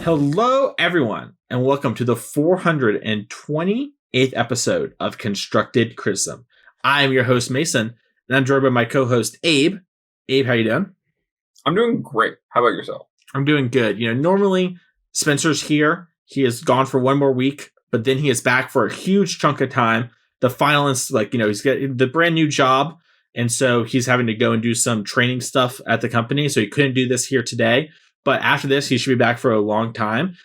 Hello, everyone, and welcome to the 428th episode of Constructed Criticism. I am your host, Mason, and I'm joined by my co-host, Abe. Abe, how you doing? I'm doing great. How about yourself? I'm doing good. Normally Spencer's here. He is gone for one more week, but then he is back for a huge chunk of time. The finalists, he's got the brand new job, and so he's having to go and do some training stuff at the company, so he couldn't do this here today. But after this, he should be back for a long time.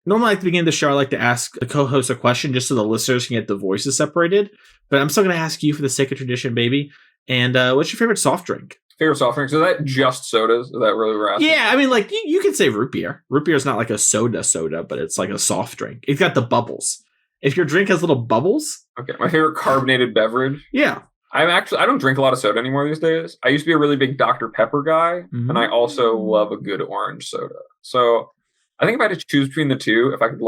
Normally, at the beginning of the show, I like to ask the co-host a question just so the listeners can get the voices separated. But I'm still going to ask you for the sake of tradition, baby. And what's your favorite soft drink? Favorite soft drink? So is that just sodas? Is that really what we're asking? Yeah, I mean, you can say root beer. Root beer is not like a soda, but it's like a soft drink. It's got the bubbles. If your drink has little bubbles. Okay, my favorite carbonated beverage. Yeah. I don't drink a lot of soda anymore these days. I used to be a really big Dr. Pepper guy, and I also love a good orange soda. So I think if I had to choose between the two, if I could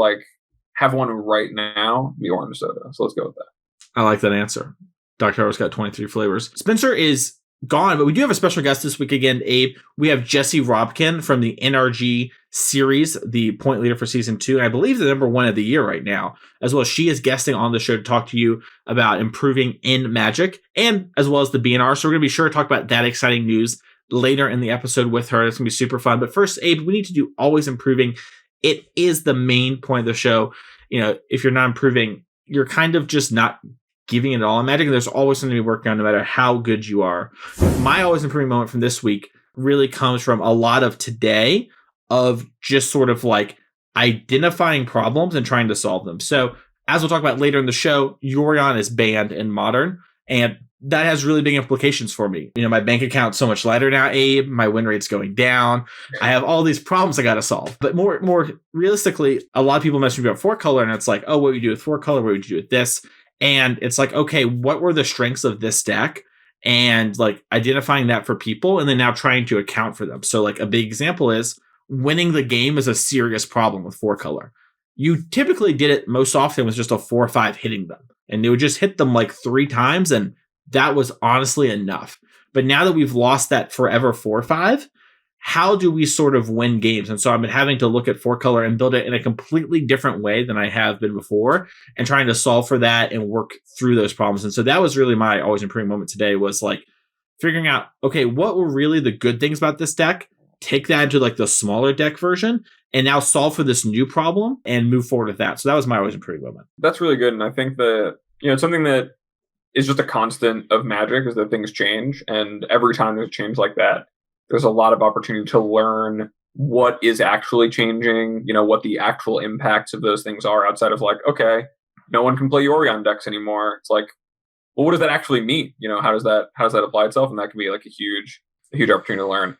have one right now, it'd be orange soda. So let's go with that. I like that answer. Dr. Pepper's got 23 flavors. Spencer is gone, but we do have a special guest this week again, Abe. We have Jesse Robkin from the NRG series, the point leader for season 2, and I believe the number 1 of the year right now, as well as she is guesting on the show to talk to you about improving in Magic, and as well as the BNR. So we're going to be sure to talk about that exciting news later in the episode with her. It's going to be super fun. But first, Abe, we need to do always improving. It is the main point of the show. If you're not improving, you're kind of just not giving it all in Magic, and there's always something to be working on no matter how good you are. My always improving moment from this week really comes from a lot of today of just sort of identifying problems and trying to solve them. So as we'll talk about later in the show, Yorion is banned in Modern, and that has really big implications for me. My bank account's so much lighter now, Abe. My win rate's going down. I have all these problems I got to solve. But more realistically, a lot of people message me about 4-color, and it's like, oh, what would you do with 4-color? What would you do with this? And it's like, okay, what were the strengths of this deck? And identifying that for people, and then now trying to account for them. So a big example is winning the game is a serious problem with 4-color. You typically did it most often with just a 4-5 hitting them, and they would just hit them 3 times, and that was honestly enough. But now that we've lost that forever 4-5, how do we sort of win games? And so I've been having to look at 4-color and build it in a completely different way than I have been before, and trying to solve for that and work through those problems. And so that was really my always improving moment today, was figuring out, okay, what were really the good things about this deck? Take that into the smaller deck version, and now solve for this new problem and move forward with that. So that was my always improving moment. That's really good. And I think that, it's something that is just a constant of Magic, is that things change. And every time there's a change like that, there's a lot of opportunity to learn what is actually changing, what the actual impacts of those things are, outside of okay, no one can play Yorion decks anymore. It's well, what does that actually mean? How does that apply itself? And that can be a huge opportunity to learn.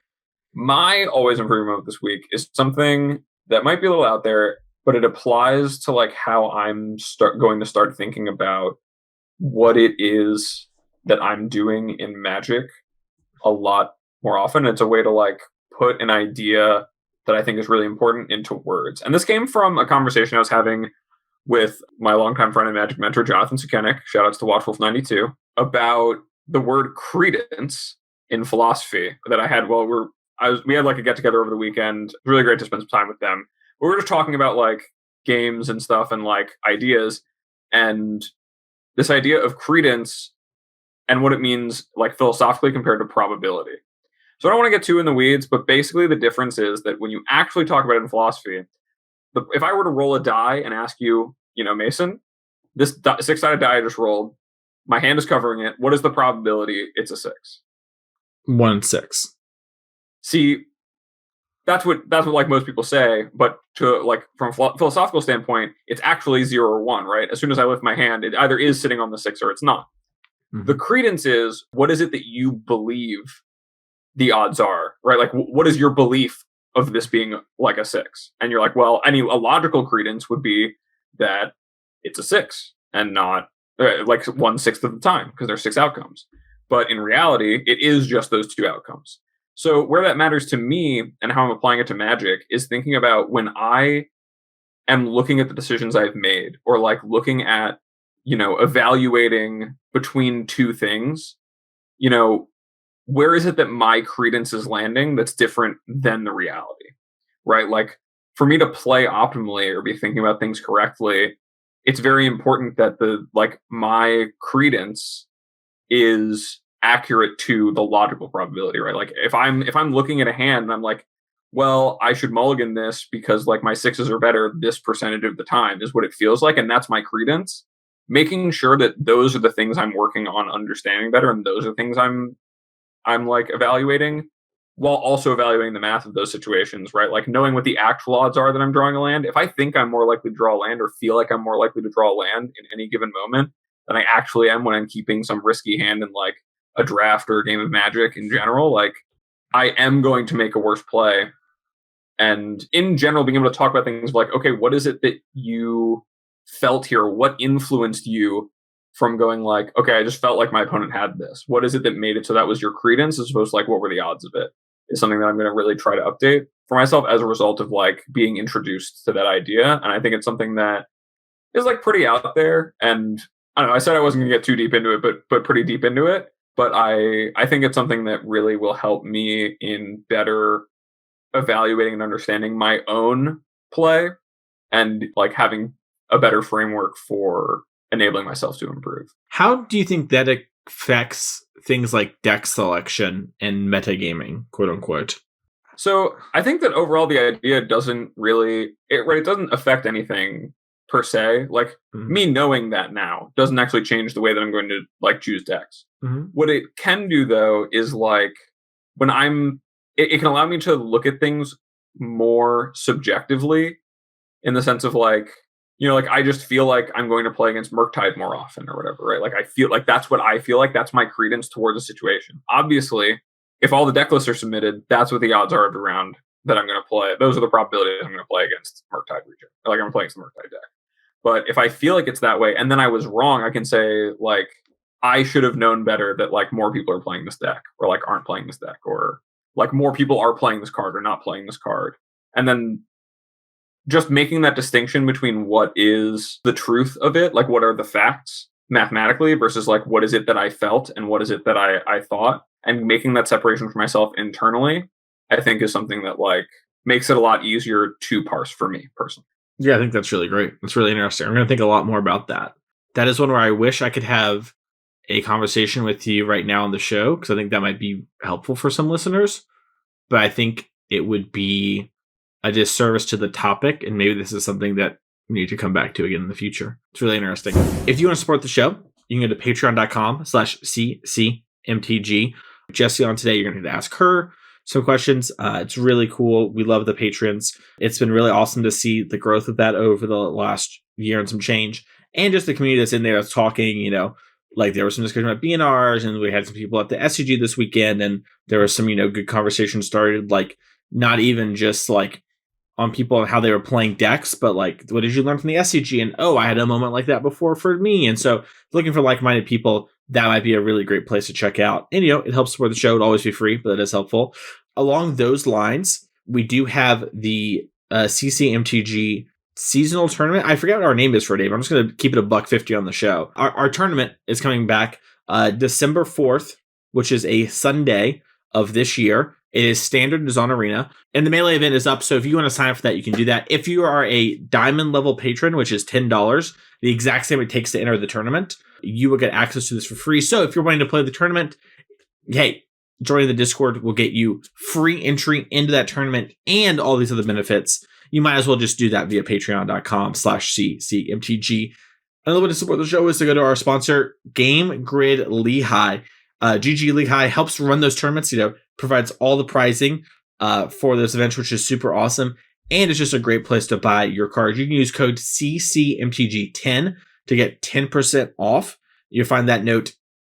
My always improving moment this week is something that might be a little out there, but it applies to how I'm going to start thinking about what it is that I'm doing in Magic a lot more often. It's a way to put an idea that I think is really important into words. And this came from a conversation I was having with my longtime friend and Magic mentor, Jonathan Sukenik, shoutouts to Watchwolf92, about the word credence in philosophy that I had while we had a get together over the weekend. It was really great to spend some time with them. We were just talking about games and stuff and ideas, and this idea of credence and what it means philosophically compared to probability. So I don't want to get too in the weeds, but basically the difference is that when you actually talk about it in philosophy, if I were to roll a die and ask you, Mason, this 6-sided die I just rolled, my hand is covering it. What is the probability it's a 6? 1 in 6. See, that's what most people say, but to from a philosophical standpoint, it's actually 0 or 1, right? As soon as I lift my hand, it either is sitting on the 6 or it's not. Mm-hmm. The credence is, what is it that you believe the odds are, right? What is your belief of this being a 6? And you're well, a logical credence would be that it's a 6 and not 1/6 of the time, because there's 6 outcomes. But in reality, it is just those 2 outcomes. So where that matters to me and how I'm applying it to Magic is thinking about when I am looking at the decisions I've made, or looking at, evaluating between 2 things, where is it that my credence is landing that's different than the reality, right? for me to play optimally or be thinking about things correctly, it's very important that my credence is accurate to the logical probability, right? Like if I'm looking at a hand and I'm like, well, I should mulligan this because like my sixes are better this percentage of the time is what it feels like, and that's my credence. Making sure that those are the things I'm working on understanding better, and those are things I'm like evaluating, while also evaluating the math of those situations, right? Like knowing what the actual odds are that I'm drawing a land. If I think I'm more likely to draw a land or feel like I'm more likely to draw a land in any given moment than I actually am when I'm keeping some risky hand in like a draft or a game of Magic in general, like I am going to make a worse play. And in general, being able to talk about things like, okay, what is it that you felt here? What influenced you from going like, okay, I just felt like my opponent had this. What is it that made it so that was your credence as opposed to like, what were the odds of it? Is something that I'm going to really try to update for myself as a result of like being introduced to that idea. And I think it's something that is like pretty out there. And I don't know, I said I wasn't going to get too deep into it, but pretty deep into it. But I think it's something that really will help me in better evaluating and understanding my own play and like having a better framework for enabling myself to improve. How do you think that affects things like deck selection and metagaming, quote unquote? So I think that overall the idea doesn't really, it doesn't affect anything per se. Like me knowing that now doesn't actually change the way that I'm going to like choose decks. What it can do though is like when it can allow me to look at things more subjectively in the sense of like, you know, like I just feel like I'm going to play against Murktide more often or whatever, right? Like I feel like that's what I feel like. That's my credence towards a situation. Obviously, if all the deck lists are submitted, that's what the odds are of the round that I'm going to play. Those are the probabilities I'm going to play against Murktide region. Like I'm playing some Murktide deck. But if I feel like it's that way and then I was wrong, I can say like, I should have known better that like more people are playing this deck or like aren't playing this deck or like more people are playing this card or not playing this card. And then just making that distinction between what is the truth of it, like what are the facts mathematically versus like what is it that I felt and what is it that I thought, and making that separation for myself internally, I think is something that like makes it a lot easier to parse for me personally. Yeah, I think that's really great. That's really interesting. I'm going to think a lot more about that. That is one where I wish I could have a conversation with you right now on the show, because I think that might be helpful for some listeners. But I think it would be a disservice to the topic, and maybe this is something that we need to come back to again in the future. It's really interesting. If you want to support the show, you can go to patreon.com/ccmtg. Jesse on today, you're going to ask her some questions. It's really cool. We love the patrons. It's been really awesome to see the growth of that over the last year and some change, and just the community that's in there that's talking, you know, like there was some discussion about BNRs, and we had some people at the SCG this weekend, and there was some, you know, good conversation started, like not even just like on people and how they were playing decks, but like, what did you learn from the SCG? And oh, I had a moment like that before for me. And so looking for like-minded people, that might be a really great place to check out. And, you know, it helps support the show. It'll always be free, but it is helpful. Along those lines, we do have the CCMTG seasonal tournament. I forget what our name is for it, Dave. I'm just going to keep it $150 on the show. Our tournament is coming back December 4th, which is a Sunday of this year. It is standard, it is on Arena, and the Melee event is up. So if you want to sign up for that, you can do that. If you are a diamond level patron, which is $10, the exact same it takes to enter the tournament, you will get access to this for free. So if you're wanting to play the tournament, hey, joining the Discord will get you free entry into that tournament and all these other benefits. You might as well just do that via patreon.com/ccmtg. Another way to support the show is to go to our sponsor, Game Grid Lehigh. GG Lehigh helps run those tournaments, you know, provides all the pricing for those events, which is super awesome. And it's just a great place to buy your cards. You can use code CCMTG10 to get 10% off. You'll find that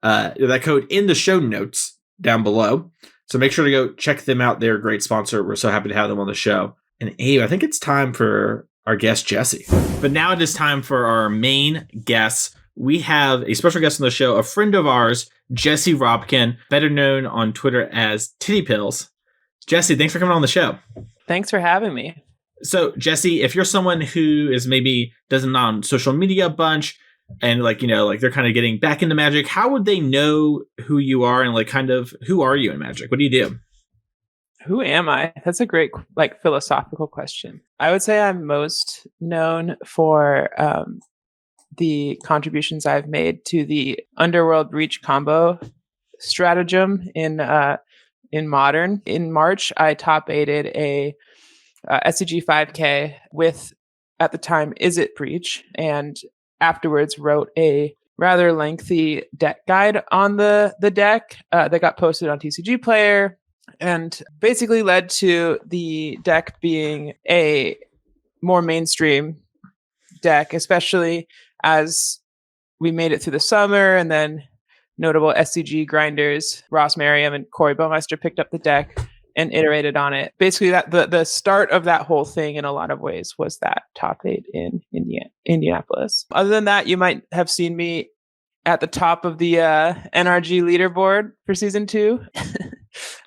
that code in the show notes down below. So make sure to go check them out. They're a great sponsor. We're so happy to have them on the show. And Abe, I think it's time for our guest, Jesse. But now it is time for our main guest. We have a special guest on the show, a friend of ours, Jesse Robkin, better known on Twitter as Titty Pills. Jesse, thanks for coming on the show. Thanks for having me. So, Jesse, if you're someone who is maybe doesn't on social media a bunch and like, you know, like they're kind of getting back into Magic, how would they know who you are and like kind of who are you in Magic? What do you do? Who am I? That's a great like philosophical question. I would say I'm most known for the contributions I've made to the Underworld Reach combo stratagem in Modern. In March, I top aided a SCG 5K with, at the time, Is It Breach, and afterwards wrote a rather lengthy deck guide on the deck that got posted on TCG Player, and basically led to the deck being a more mainstream deck, especially as we made it through the summer, and then notable SCG grinders Ross Merriam and Corey Baumeister picked up the deck and iterated on it. Basically, that the start of that whole thing in a lot of ways was that top 8 in Indianapolis. Other than that, you might have seen me at the top of the NRG leaderboard for season 2.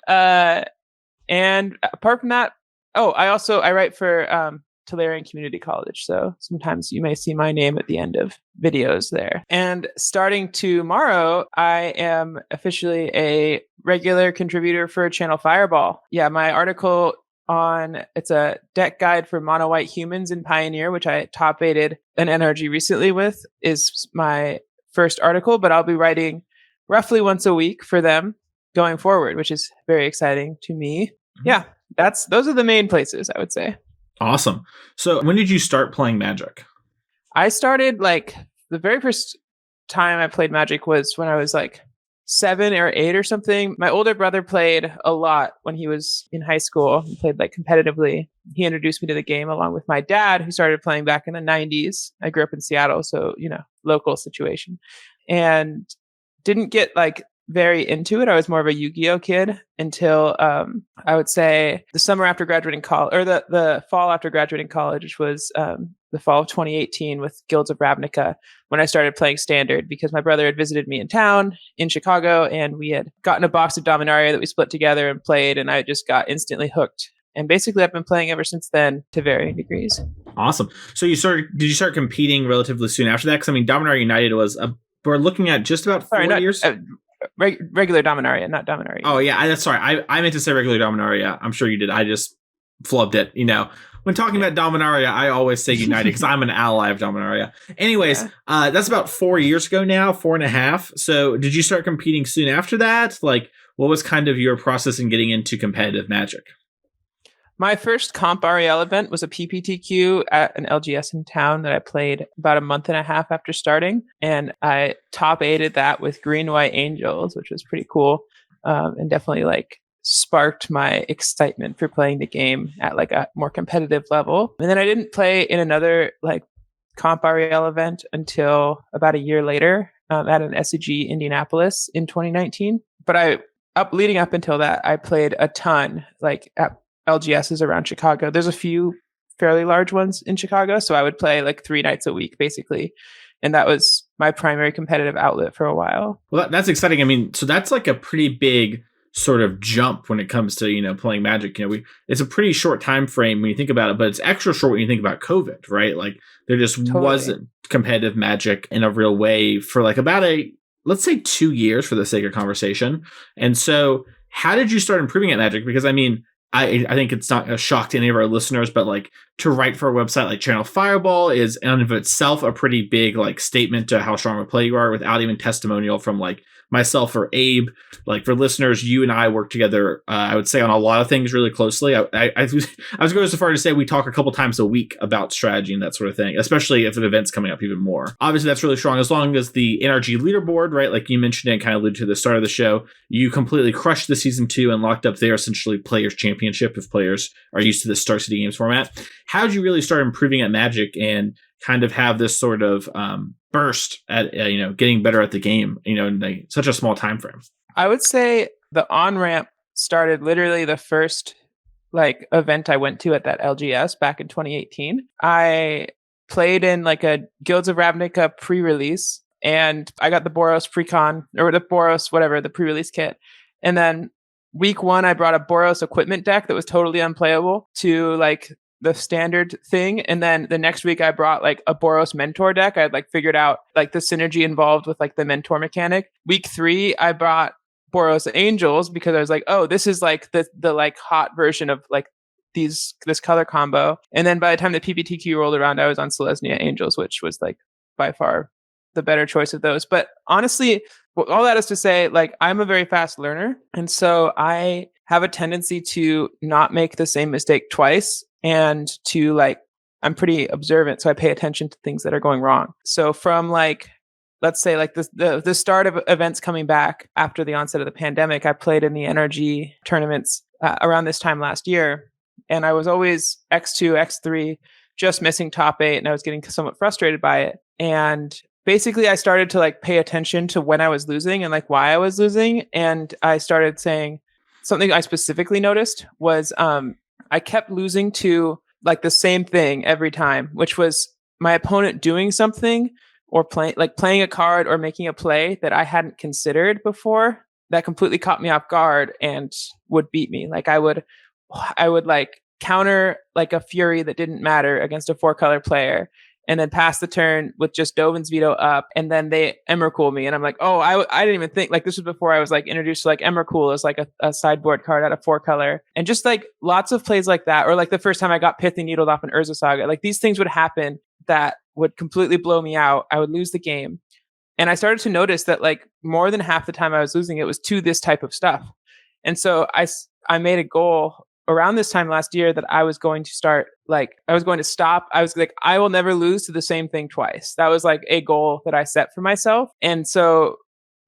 And apart from that, I write for Tolarian Community College, so sometimes you may see my name at the end of videos there. And starting tomorrow, I am officially a regular contributor for Channel Fireball. Yeah, my article it's a deck guide for mono white humans in Pioneer, which I top aided an NRG recently with, is my first article, but I'll be writing roughly once a week for them going forward, which is very exciting to me. Yeah, those are the main places, I would say. Awesome. So when did you start playing Magic? I started the very first time I played Magic was when I was 7 or 8 or something. My older brother played a lot when he was in high school. He played competitively. He introduced me to the game along with my dad, who started playing back in the 90s. I grew up in Seattle, so, local situation. And didn't get very into it. I was more of a Yu-Gi-Oh kid until I would say the summer after graduating college, or the fall after graduating college, which was the fall of 2018 with Guilds of Ravnica, when I started playing Standard, because my brother had visited me in town in Chicago, and we had gotten a box of Dominaria that we split together and played, and I just got instantly hooked. And basically I've been playing ever since then to varying degrees. Awesome. So did you start competing relatively soon after that? Because Dominaria United we're looking at just about 4 years. Regular Dominaria, not Dominaria. Oh yeah, that's sorry. I meant to say regular Dominaria. I'm sure you did. I just flubbed it. When talking about Dominaria, I always say United because I'm an ally of Dominaria. Anyways, that's about 4 years ago now, 4.5. So did you start competing soon after that? What was kind of your process in getting into competitive Magic? My first Comp REL event was a PPTQ at an LGS in town that I played about a month and a half after starting. And I top aided that with Green White Angels, which was pretty cool. And definitely sparked my excitement for playing the game at a more competitive level. And then I didn't play in another Comp REL event until about a year later at an SCG Indianapolis in 2019. But leading up until that, I played a ton at LGSs around Chicago. There's a few fairly large ones in Chicago, so I would play 3 nights a week basically, and that was my primary competitive outlet for a while. Well, that's exciting. So that's a pretty big sort of jump when it comes to playing Magic. It's a pretty short time frame when you think about it, but it's extra short when you think about COVID, right? There just wasn't competitive Magic in a real way for about let's say 2 years for the sake of conversation. And so how did you start improving at Magic? Because I think it's not a shock to any of our listeners, but to write for a website like Channel Fireball is in and of itself a pretty big statement to how strong a player you are, without even testimonial from myself or Abe. For listeners, you and I work together, I would say, on a lot of things really closely. I was going so far to say we talk a couple times a week about strategy and that sort of thing, especially if an event's coming up even more. Obviously, that's really strong. As long as the NRG leaderboard, right, like you mentioned and kind of alluded to at the start of the show, you completely crushed the season 2 and locked up their essentially Players Championship if players are used to the Star City Games format. How did you really start improving at Magic and kind of have this sort of burst at getting better at the game in such a small time frame? I would say the on-ramp started literally the first event I went to at that LGS back in 2018. I played in a Guilds of Ravnica pre-release, and I got the Boros pre-con, or the Boros whatever, the pre-release kit. And then week 1 I brought a Boros equipment deck that was totally unplayable to the standard thing, and then the next week I brought a Boros mentor deck. I had figured out the synergy involved with the mentor mechanic. Week 3 I brought Boros Angels because I was like, oh, this is like the like hot version of like this color combo. And then by the time the PPTQ rolled around, I was on Selesnya Angels, which was like by far the better choice of those. But honestly, all that is to say, like, I'm a very fast learner. And so I have a tendency to not make the same mistake twice and to like, I'm pretty observant. So I pay attention to things that are going wrong. So from like, let's say like the start of events coming back after the onset of the pandemic, I played in the NRG tournaments around this time last year. And I was always X2, X3, just missing top 8. And I was getting somewhat frustrated by it. And basically I started to like pay attention to when I was losing and like why I was losing. And I started saying something I specifically noticed was I kept losing to like the same thing every time, which was my opponent doing something or playing a card or making a play that I hadn't considered before that completely caught me off guard and would beat me. Like I would like counter like a Fury that didn't matter against a 4-color player and then pass the turn with just Dovin's Veto up, and then they Emrakul me, and I'm like, oh, I didn't even think, like, this was before I was like introduced to like Emrakul as like a sideboard card out of 4-color, and just like lots of plays like that, or like the first time I got Pithy Needled off an Urza Saga, like these things would happen that would completely blow me out. I would lose the game, and I started to notice that like more than half the time I was losing, it was to this type of stuff, and so I made a goal around this time last year that I was going to start, like, I was going to stop. I was like, I will never lose to the same thing twice. That was like a goal that I set for myself. And so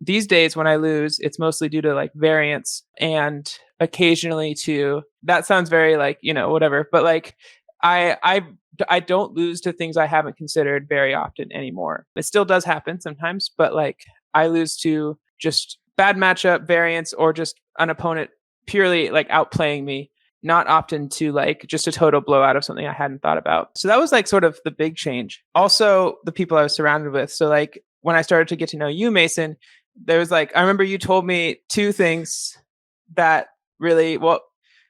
these days when I lose, it's mostly due to like variance and occasionally to, that sounds very like, you know, whatever, but like I don't lose to things I haven't considered very often anymore. It still does happen sometimes, but like I lose to just bad matchup, variance, or just an opponent purely like outplaying me. Not often to like just a total blowout of something I hadn't thought about. So that was like sort of the big change. Also, the people I was surrounded with. So like when I started to get to know you, Mason, there was like, I remember you told me 2 things that really, well,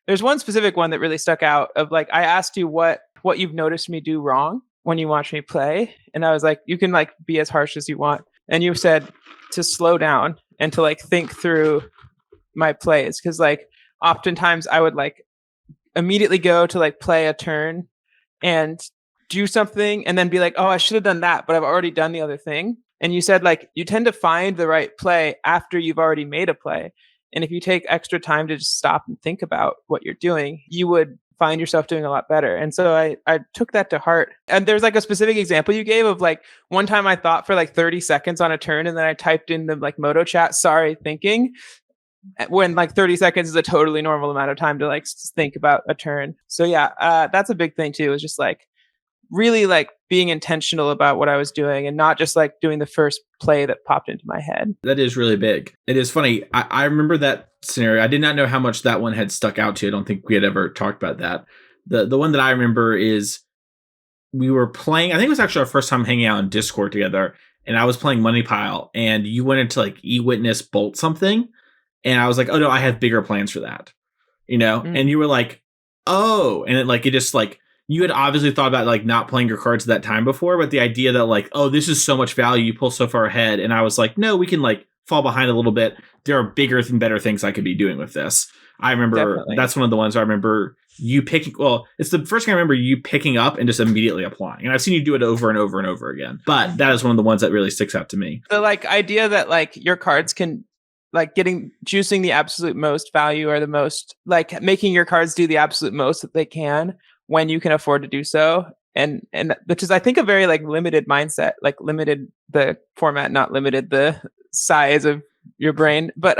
there's one specific one that really stuck out of like, I asked you what you've noticed me do wrong when you watch me play. And I was like, you can like be as harsh as you want. And you said to slow down and to like think through my plays. Cause like oftentimes I would like immediately go to like play a turn and do something and then be like, oh, I should have done that, but I've already done the other thing. And you said like you tend to find the right play after you've already made a play. And if you take extra time to just stop and think about what you're doing, you would find yourself doing a lot better. And so I took that to heart. And there's like a specific example you gave of like one time I thought for like 30 seconds on a turn and then I typed in the like Moto chat, sorry, thinking. When like 30 seconds is a totally normal amount of time to like think about a turn. So yeah, that's a big thing too, is just like really like being intentional about what I was doing and not just like doing the first play that popped into my head. That is really big. It is funny. I remember that scenario. I did not know how much that one had stuck out to you. I don't think we had ever talked about that. The one that I remember is we were playing, I think it was actually our first time hanging out in Discord together, and I was playing Money Pile and you went into like E-Witness Bolt something. And I was like, oh no, I have bigger plans for that, you know? And you were like, oh, and it just like, you had obviously thought about like not playing your cards at that time before, but the idea that like, oh, this is so much value, you pull so far ahead. And I was like, no, we can like fall behind a little bit. There are bigger and better things I could be doing with this. I remember Definitely. That's one of the ones I remember you picking. Well, it's the first thing I remember you picking up and just immediately applying. And I've seen you do it over and over and over again. But that is one of the ones that really sticks out to me. The like idea that like your cards can like juicing the absolute most value or the most, like making your cards do the absolute most that they can when you can afford to do so. And which is, I think, a very like limited mindset, like limited the format, not limited the size of your brain. But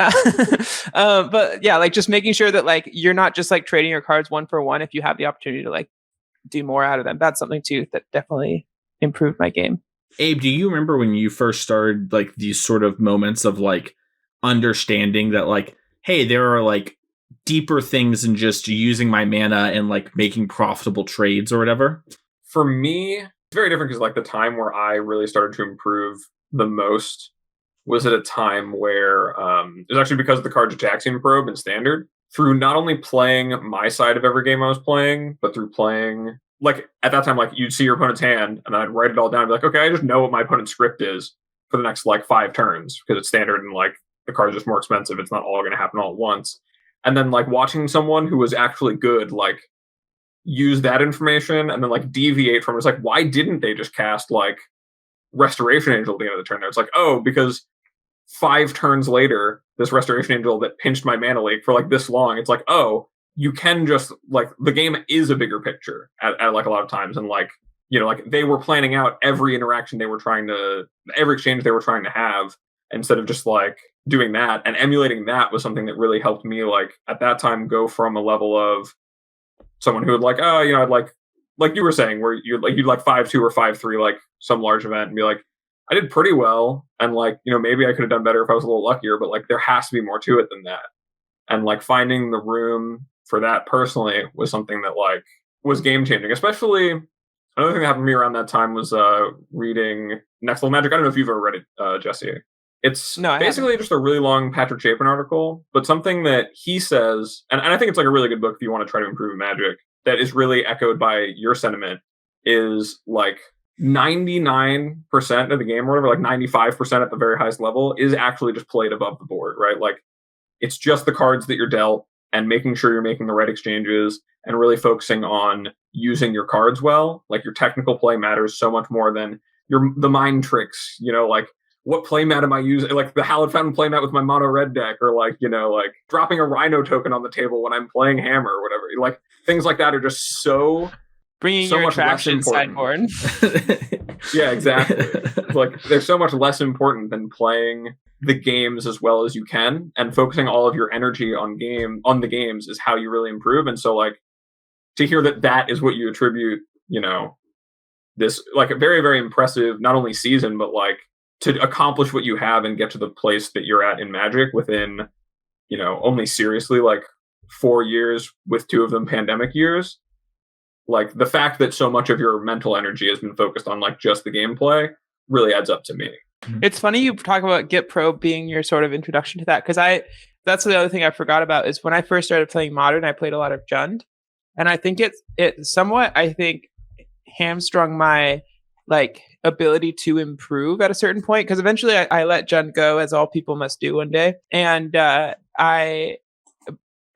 yeah, like just making sure that like you're not just like trading your cards one for one if you have the opportunity to like do more out of them. That's something too that definitely improved my game. Abe, do you remember when you first started like these sort of moments of like understanding that like, hey, there are like deeper things than just using my mana and like making profitable trades or whatever? For me, it's very different because like the time where I really started to improve the most was at a time where it was actually because of the cards Jackson Probe and Standard. Through not only playing my side of every game I was playing, but through playing, like at that time, like you'd see your opponent's hand and I'd write it all down and be like, okay, I just know what my opponent's script is for the next like 5 turns because it's Standard and like the card's just more expensive. It's not all going to happen all at once. And then like watching someone who was actually good, like use that information and then like deviate from it. It's like, why didn't they just cast like Restoration Angel at the end of the turn? It's like, oh, because 5 turns later, this Restoration Angel that pinched my mana leak for like this long. It's like, oh, you can just like the game is a bigger picture at like a lot of times. And like, you know, like they were planning out every interaction every exchange they were trying to have instead of just like doing that. And emulating that was something that really helped me like at that time go from a level of someone who would like, oh, you know, I'd like you were saying, where you'd like 5-2 or 5-3, like some large event and be like, I did pretty well. And like, you know, maybe I could have done better if I was a little luckier, but like there has to be more to it than that. And like finding the room for that personally was something that like was game changing. Especially another thing that happened to me around that time was reading Next Level Magic. I don't know if you've ever read it, Jesse. It's basically just a really long Patrick Chapin article, but something that he says, and I think it's like a really good book if you want to try to improve Magic, that is really echoed by your sentiment, is like 99% of the game, or whatever, like 95% at the very highest level, is actually just played above the board, right? Like it's just the cards that you're dealt and making sure you're making the right exchanges and really focusing on using your cards well. Like your technical play matters so much more than the mind tricks, you know, like what playmat am I using? Like the Hallowed Fountain playmat with my mono red deck, or like, you know, like dropping a Rhino token on the table when I'm playing Hammer or whatever. Like things like that are just bringing so your much attraction sideboard. Yeah, exactly. Like they're so much less important than playing the games as well as you can, and focusing all of your energy on the games is how you really improve. And so like to hear that is what you attribute, you know, this like a very, very impressive, not only season, but like to accomplish what you have and get to the place that you're at in Magic within, you know, only seriously like 4 years, with 2 of them pandemic years. Like the fact that so much of your mental energy has been focused on like just the gameplay really adds up to me. It's funny you talk about Get Pro being your sort of introduction to that, because that's the other thing I forgot about is when I first started playing Modern, I played a lot of Jund, and I think it somewhat, I think, hamstrung my like ability to improve at a certain point, because eventually I let Jund go, as all people must do one day, and I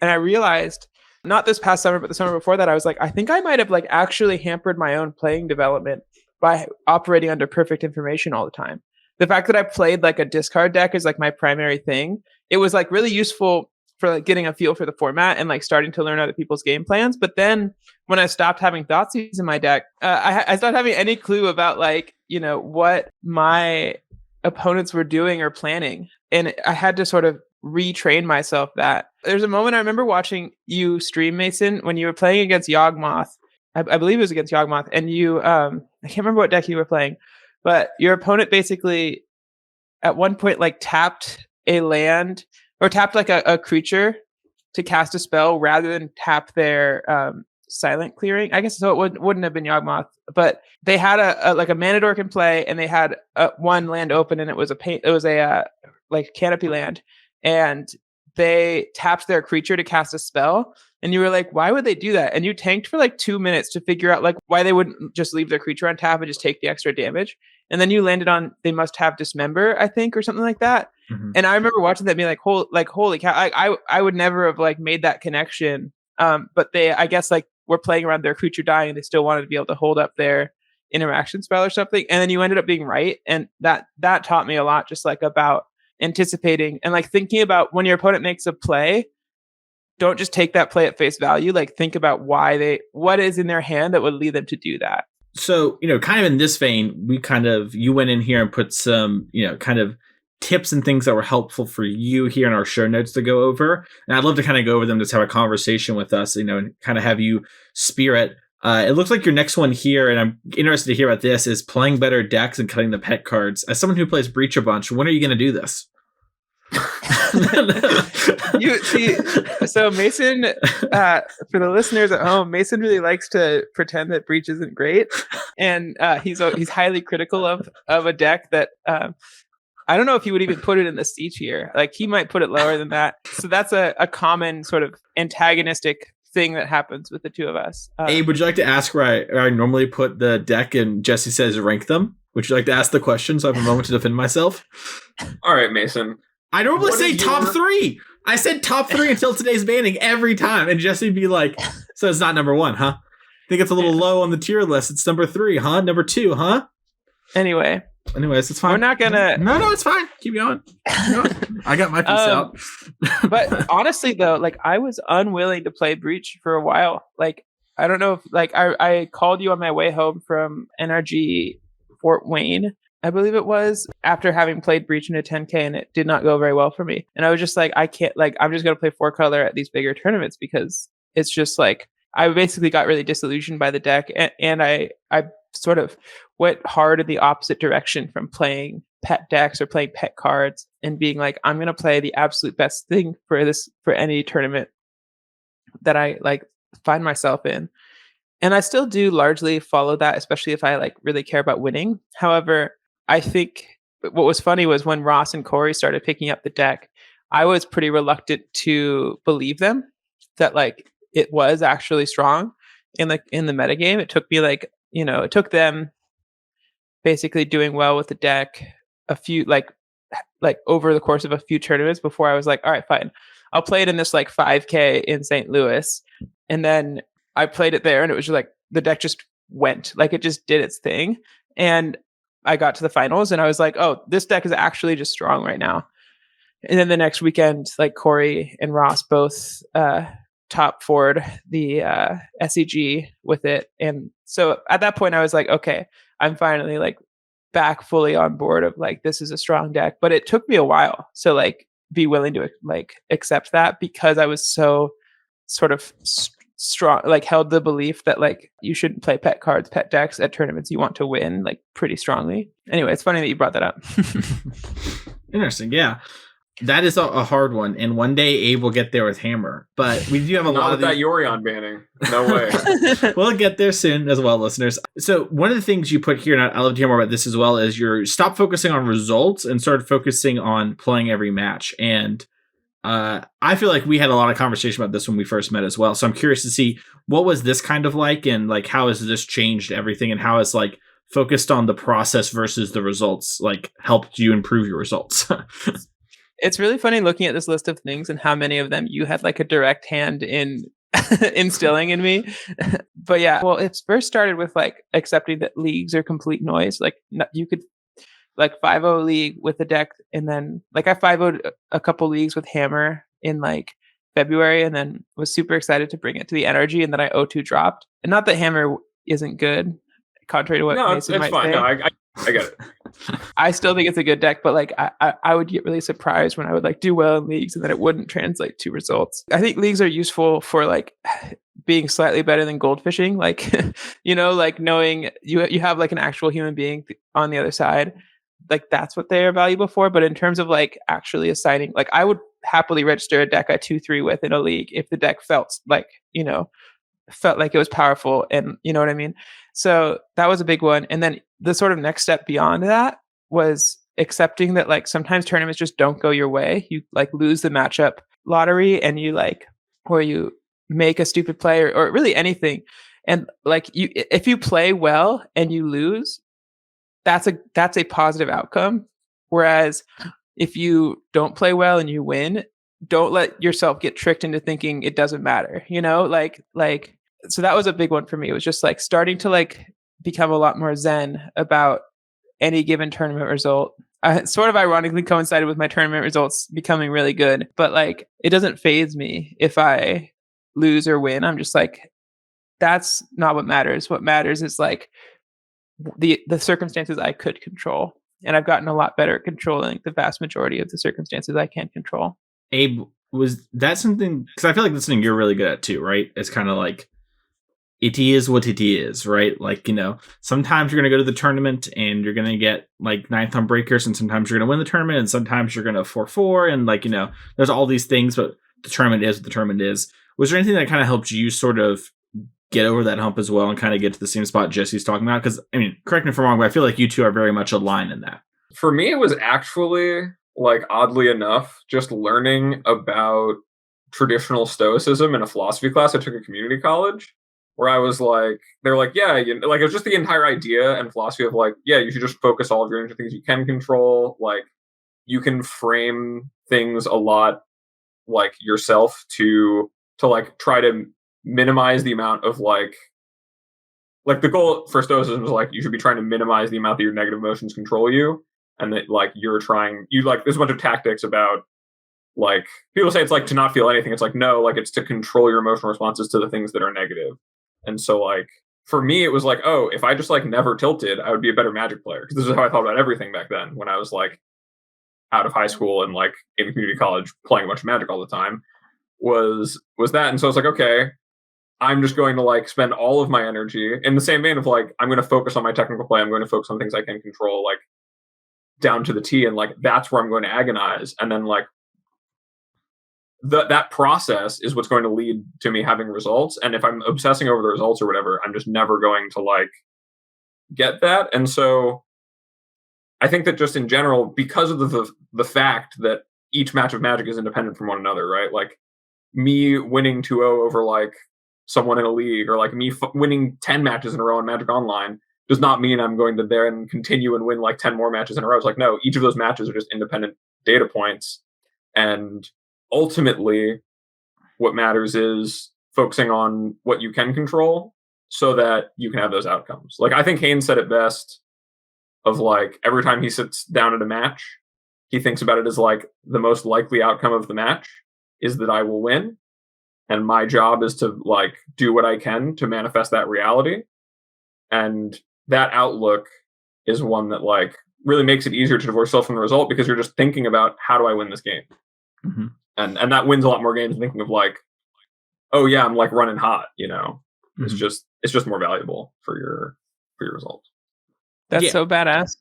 realized, not this past summer, but the summer before that, I was like, I think I might have like actually hampered my own playing development by operating under perfect information all the time. The fact that I played like a discard deck is like my primary thing. It was like really useful for like getting a feel for the format and like starting to learn other people's game plans. But then when I stopped having Thoughtseize in my deck, I stopped having any clue about like, you know, what my opponents were doing or planning. And I had to sort of retrain myself that. There's a moment I remember watching you stream, Mason, when you were playing against Yawgmoth. I believe it was against Yawgmoth, and you, I can't remember what deck you were playing, but your opponent basically at one point like tapped a land or tapped like a creature to cast a spell rather than tap their silent clearing. I guess so. It wouldn't have been Yawgmoth, but they had a like a mana dork in play, and they had one land open, and it was a like canopy land, and they tapped their creature to cast a spell. And you were like, why would they do that? And you tanked for like 2 minutes to figure out like why they wouldn't just leave their creature on tap and just take the extra damage. And then you landed on, they must have Dismember, I think, or something like that. Mm-hmm. And I remember watching that and being like, holy cow, I would never have like made that connection. But they, I guess, like were playing around their creature dying, and they still wanted to be able to hold up their interaction spell or something. And then you ended up being right. And that taught me a lot, just like about anticipating and like thinking about when your opponent makes a play, don't just take that play at face value. Like think about what is in their hand that would lead them to do that. So, you know, kind of in this vein, you went in here and put some, you know, kind of tips and things that were helpful for you here in our show notes to go over. And I'd love to kind of go over them, just have a conversation with us, you know, and kind of have you spear it. It looks like your next one here, and I'm interested to hear about this, is playing better decks and cutting the pet cards. As someone who plays Breach a bunch, when are you going to do this? You see, so Mason, for the listeners at home, Mason really likes to pretend that Breach isn't great, and he's highly critical of a deck that I don't know if he would even put it in the C tier. Like he might put it lower than that. So that's a common sort of antagonistic thing that happens with the two of us. Abe, would you like to ask where I normally put the deck and Jesse says rank them? Would you like to ask the question so I have a moment to defend myself? All right, Mason. I normally What say is top your- 3. I said top 3 until today's banning every time, and Jesse'd be like, "So it's not number 1, huh? Think it's a little low on the tier list. It's number 3, huh? Number 2, huh?" Anyways, it's fine. we're not gonna. No, it's fine. Keep going. I got my piece out. But honestly, though, like I was unwilling to play Breach for a while. Like I don't know if like I called you on my way home from NRG Fort Wayne, I believe it was, after having played Breach in a 10K, and it did not go very well for me. And I was just like, I can't, like, I'm just gonna play 4-color at these bigger tournaments because it's just like I basically got really disillusioned by the deck, and I sort of went hard in the opposite direction from playing pet decks or playing pet cards and being like, I'm going to play the absolute best thing for any tournament that I like find myself in. And I still do largely follow that, especially if I like really care about winning. However, I think what was funny was when Ross and Corey started picking up the deck, I was pretty reluctant to believe them that like it was actually strong in the metagame. It took me like, it took them basically doing well with the deck a few like over the course of a few tournaments before I was like, all right, fine, I'll play it in this like 5K in St. Louis. And then I played it there, and it was just like the deck just went, like it just did its thing. And I got to the finals, and I was like, oh, this deck is actually just strong right now. And then the next weekend, like Corey and Ross both top forward the SEG with it. And so at that point I was like, okay, I'm finally like back fully on board of like, this is a strong deck. But it took me a while to like be willing to like accept that, because I was so sort of strong, like held the belief that like you shouldn't play pet cards, pet decks at tournaments you want to win like pretty strongly. Anyway, it's funny that you brought that up. Interesting. Yeah. That is a hard one, and one day Abe will get there with Hammer. But we do have a lot of that Yorion banning. No way. We'll get there soon as well, listeners. So one of the things you put here, and I'd love to hear more about this as well, is you're stop focusing on results and start focusing on playing every match. And I feel like we had a lot of conversation about this when we first met as well. So I'm curious to see what was this kind of like, and like how has this changed everything, and how has like focused on the process versus the results like helped you improve your results. It's really funny looking at this list of things and how many of them you had like a direct hand in instilling in me. But yeah, well, it first started with like accepting that leagues are complete noise. Like you could like 5-0 league with the deck, and then like I 5-0'd a couple leagues with Hammer in like February, and then was super excited to bring it to the NRG, and then I 0-2 dropped. And not that Hammer isn't good, contrary to what Mason might fine. say. No, I get it. I still think it's a good deck, but like I would get really surprised when I would like do well in leagues and then it wouldn't translate to results. I think leagues are useful for like being slightly better than goldfishing, like like knowing you have like an actual human being on the other side. Like that's what they are valuable for. But in terms of like actually assigning, like I would happily register a deck I 2-3 with in a league if the deck felt like it was powerful, and you know what I mean? So that was a big one. And then the sort of next step beyond that was accepting that like sometimes tournaments just don't go your way. You like lose the matchup lottery, and you like, or you make a stupid play, or really anything. And like if you play well and you lose, that's a positive outcome. Whereas if you don't play well and you win, don't let yourself get tricked into thinking it doesn't matter, like, so that was a big one for me. It was just like starting to like become a lot more zen about any given tournament result. Sort of ironically coincided with my tournament results becoming really good, but like, it doesn't faze me if I lose or win. I'm just like, that's not what matters. What matters is like the circumstances I could control. And I've gotten a lot better at controlling the vast majority of the circumstances I can't control. Abe, was that something, because I feel like that's something you're really good at too, right? It's kind of like, it is what it is, right? Like, sometimes you're going to go to the tournament and you're going to get like 9th on breakers, and sometimes you're going to win the tournament, and sometimes you're going to 4-4, and like, there's all these things, but the tournament is what the tournament is. Was there anything that kind of helped you sort of get over that hump as well and kind of get to the same spot Jesse's talking about? Because, I mean, correct me if I'm wrong, but I feel like you two are very much aligned in that. For me, it was actually, like, oddly enough, just learning about traditional stoicism in a philosophy class I took at community college, where I was like, they're like, yeah, like, it was just the entire idea and philosophy of like, yeah, you should just focus all of your energy things you can control. Like, you can frame things a lot like yourself to like try to minimize the amount of like the goal for stoicism is like you should be trying to minimize the amount that your negative emotions control you, and that like there's a bunch of tactics about like people say it's like to not feel anything. It's like no, like it's to control your emotional responses to the things that are negative. And so like for me it was like, oh, if I just like never tilted, I would be a better Magic player, because this is how I thought about everything back then when I was like out of high school and like in community college playing a bunch of Magic all the time was that. And so I was like, okay, I'm just going to like spend all of my energy in the same vein of like I'm going to focus on my technical play. I'm going to focus on things I can control like down to the T, and like that's where I'm going to agonize. And then like that process is what's going to lead to me having results. And if I'm obsessing over the results or whatever, I'm just never going to like get that. And so I think that just in general, because of the fact that each match of Magic is independent from one another, right? Like me winning 2-0 over like someone in a league, or like me winning 10 matches in a row in Magic Online does not mean I'm going to then continue and win like 10 more matches in a row. It's like, no, each of those matches are just independent data points. And ultimately, what matters is focusing on what you can control so that you can have those outcomes. Like, I think Haynes said it best of like, every time he sits down at a match, he thinks about it as like the most likely outcome of the match is that I will win. And my job is to like do what I can to manifest that reality. And that outlook is one that like really makes it easier to divorce yourself from the result, because you're just thinking about how do I win this game. Mm-hmm. And that wins a lot more games than thinking of like, oh yeah, I'm like running hot, you know. Mm-hmm. It's just more valuable for your results. That's so badass.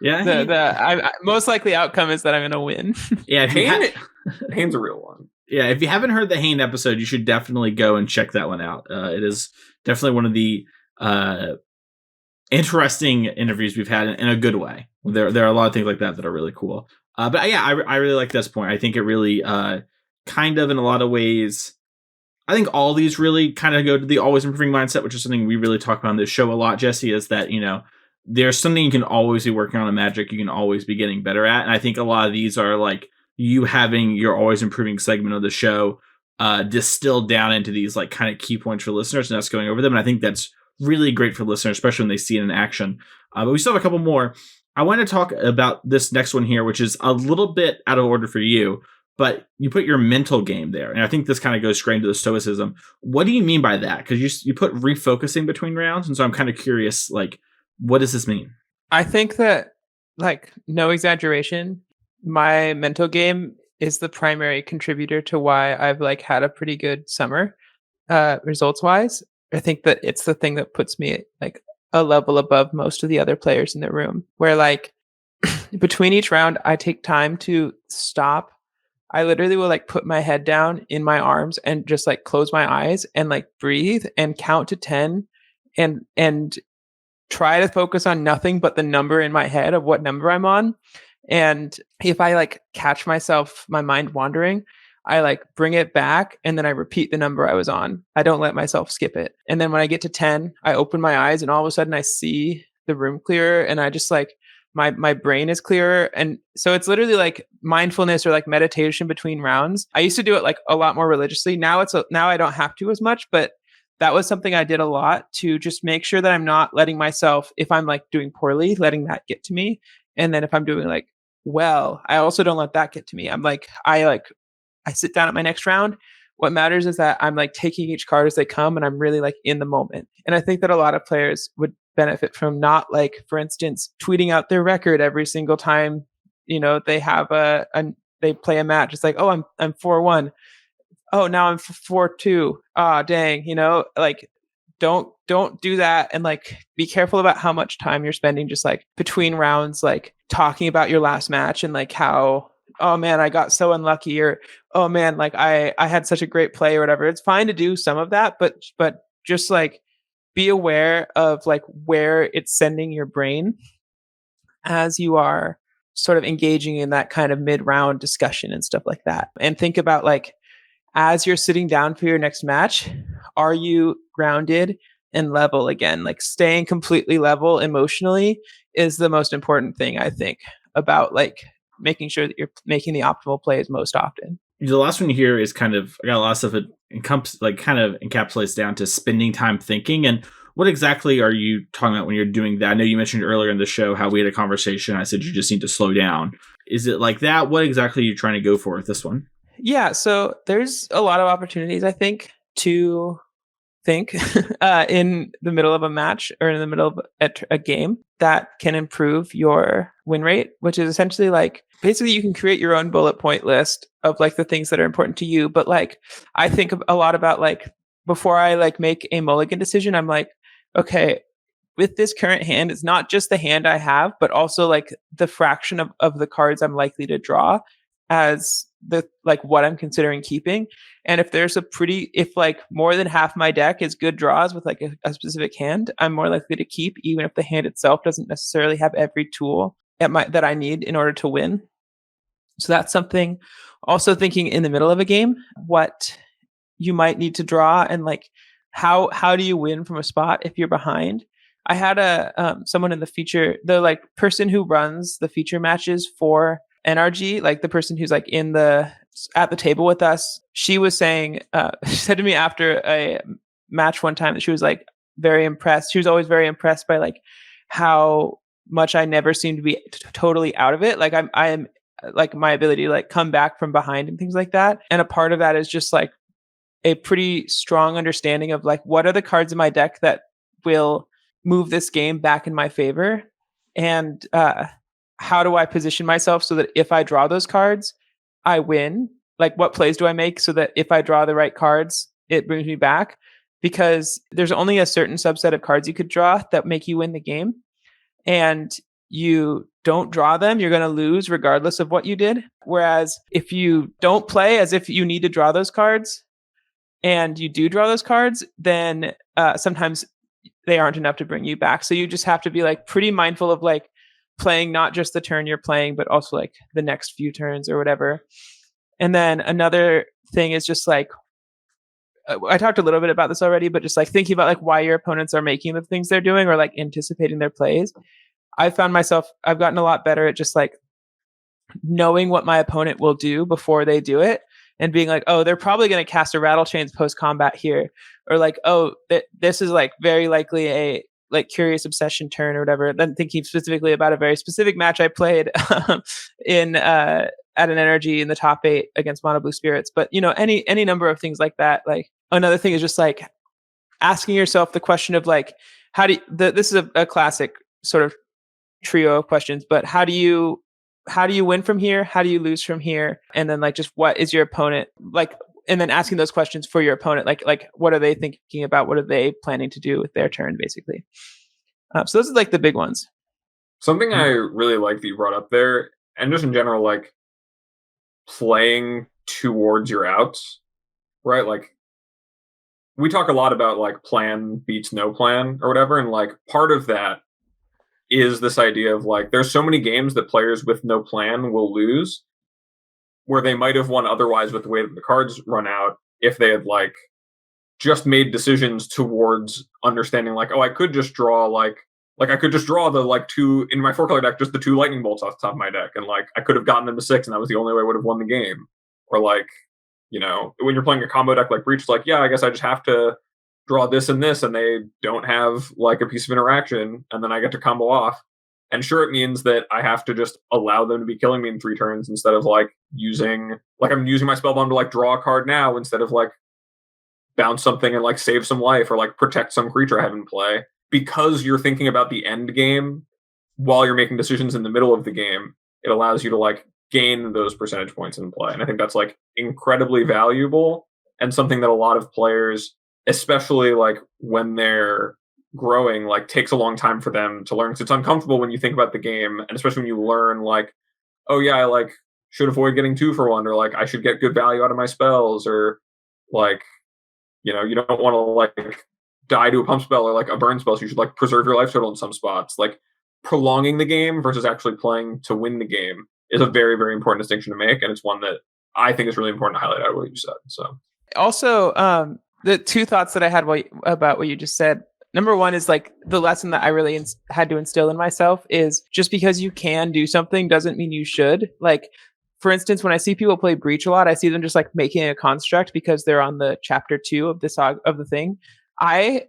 Yeah. The most likely outcome is that I'm gonna win. Yeah, Haynes a real one. Yeah, if you haven't heard the Hayne episode, you should definitely go and check that one out. It is definitely one of the interesting interviews we've had in a good way. There are a lot of things like that are really cool. But yeah, I really like this point. I think it really kind of in a lot of ways, I think all these really kind of go to the always improving mindset, which is something we really talk about on this show a lot, Jesse, is that, you know, there's something you can always be working on in Magic, you can always be getting better at. And I think a lot of these are like you having your always improving segment of the show distilled down into these like kind of key points for listeners and us going over them. And I think that's really great for listeners, especially when they see it in action. But we still have a couple more. I want to talk about this next one here, which is a little bit out of order for you, but you put your mental game there. And I think this kind of goes straight into the stoicism. What do you mean by that? Because you put refocusing between rounds. And so I'm kind of curious, like, what does this mean? I think that, like, no exaggeration, my mental game is the primary contributor to why I've like had a pretty good summer results wise. I think that it's the thing that puts me like a level above most of the other players in the room, where like between each round, I take time to stop. I literally will like put my head down in my arms and just like close my eyes and like breathe and count to 10 and try to focus on nothing but the number in my head of what number I'm on. And if I like catch myself, my mind wandering, I like bring it back and then I repeat the number I was on. I don't let myself skip it. And then when I get to 10, I open my eyes and all of a sudden I see the room clearer and I just like, my brain is clearer. And so it's literally like mindfulness or like meditation between rounds. I used to do it like a lot more religiously. Now I don't have to as much, but that was something I did a lot to just make sure that I'm not letting myself, if I'm like doing poorly, letting that get to me. And then if I'm doing like well, I also don't let that get to me. I sit down at my next round. What matters is that I'm like taking each card as they come and I'm really like in the moment. And I think that a lot of players would benefit from not like, for instance, tweeting out their record every single time, you know, they have they play a match. It's like, oh, I'm 4-1. Oh, now I'm 4-2. Ah, dang, you know, like don't do that. And like, be careful about how much time you're spending just like between rounds, like talking about your last match and like how, oh man, I got so unlucky, or oh man, like I had such a great play or whatever. It's fine to do some of that, but just like be aware of like where it's sending your brain as you are sort of engaging in that kind of mid-round discussion and stuff like that. And think about like, as you're sitting down for your next match, are you grounded and level again? Like staying completely level emotionally is the most important thing, I think, about like making sure that you're making the optimal plays most often. The last one here is kind of, I got a lot of stuff that kind of encapsulates down to spending time thinking. And what exactly are you talking about when you're doing that? I know you mentioned earlier in the show how we had a conversation. I said you just need to slow down. Is it like that? What exactly are you trying to go for with this one? Yeah, so there's a lot of opportunities, I think, to think in the middle of a match or in the middle of a game that can improve your win rate, which is essentially like basically you can create your own bullet point list of like the things that are important to you. But like I think a lot about like before I like make a mulligan decision, I'm like, okay, with this current hand, it's not just the hand I have, but also like the fraction of the cards I'm likely to draw as the like what I'm considering keeping. And if like more than half my deck is good draws with like a specific hand, I'm more likely to keep, even if the hand itself doesn't necessarily have every tool that I need in order to win. So that's something. Also thinking in the middle of a game, what you might need to draw and like how do you win from a spot if you're behind. I had someone in the like person who runs the feature matches for NRG, like the person who's like at the table with us. She was saying, she said to me after a match one time that she was like very impressed. She was always very impressed by like how much I never seem to be totally out of it. Like I am like my ability to like come back from behind and things like that. And a part of that is just like a pretty strong understanding of like what are the cards in my deck that will move this game back in my favor, and how do I position myself so that if I draw those cards, I win? Like what plays do I make so that if I draw the right cards, it brings me back? Because there's only a certain subset of cards you could draw that make you win the game. And you don't draw them, you're going to lose regardless of what you did. Whereas if you don't play as if you need to draw those cards and you do draw those cards, then sometimes they aren't enough to bring you back. So you just have to be like pretty mindful of like playing not just the turn you're playing, but also like the next few turns or whatever. And then another thing is just like, I talked a little bit about this already, but just like thinking about like why your opponents are making the things they're doing or like anticipating their plays. I've gotten a lot better at just like knowing what my opponent will do before they do it and being like, oh, they're probably going to cast a Rattle Chains post combat here. Or like, oh, this is like very likely a like Curious Obsession turn or whatever. Then thinking specifically about a very specific match I played in at an energy in the top 8 against Mono Blue Spirits. But you know, any number of things like that. Like another thing is just like asking yourself the question of like, this is a classic sort of trio of questions, but how do you win from here? How do you lose from here? And then like just what is your opponent like? And then asking those questions for your opponent, like what are they thinking about? What are they planning to do with their turn, basically? So those are like the big ones. Something I really like that you brought up there, and just in general, like playing towards your outs, right? Like we talk a lot about like plan beats no plan or whatever, and like part of that is this idea of like there's so many games that players with no plan will lose where they might have won otherwise with the way that the cards run out if they had like just made decisions towards understanding like, oh, I could just draw like I could just draw the like 2 in my 4-color deck, just the 2 lightning bolts off the top of my deck, and like I could have gotten them to 6 and that was the only way I would have won the game. Or like, you know, when you're playing a combo deck like Breach, like, yeah, I guess I just have to draw this and this and they don't have like a piece of interaction and then I get to combo off. And sure, it means that I have to just allow them to be killing me in 3 turns instead of like I'm using my spellbomb to like draw a card now instead of like bounce something and like save some life or like protect some creature I have in play. Because you're thinking about the end game while you're making decisions in the middle of the game, it allows you to like gain those percentage points in play. And I think that's like incredibly valuable and something that a lot of players, especially like when they're growing, like takes a long time for them to learn, because it's uncomfortable when you think about the game, and especially when you learn like, oh yeah, I like should avoid getting 2 for 1, or like I should get good value out of my spells, or like, you know, you don't want to like die to a pump spell or like a burn spell, so you should like preserve your life total in some spots. Like prolonging the game versus actually playing to win the game is a very, very important distinction to make, and it's one that I think is really important to highlight out of what you said. So also the 2 thoughts that I had about what you just said. number one is like the lesson that I really had to instill in myself is just because you can do something doesn't mean you should. Like, for instance, when I see people play Breach a lot, I see them just like making a construct because they're on the chapter 2 of the thing. I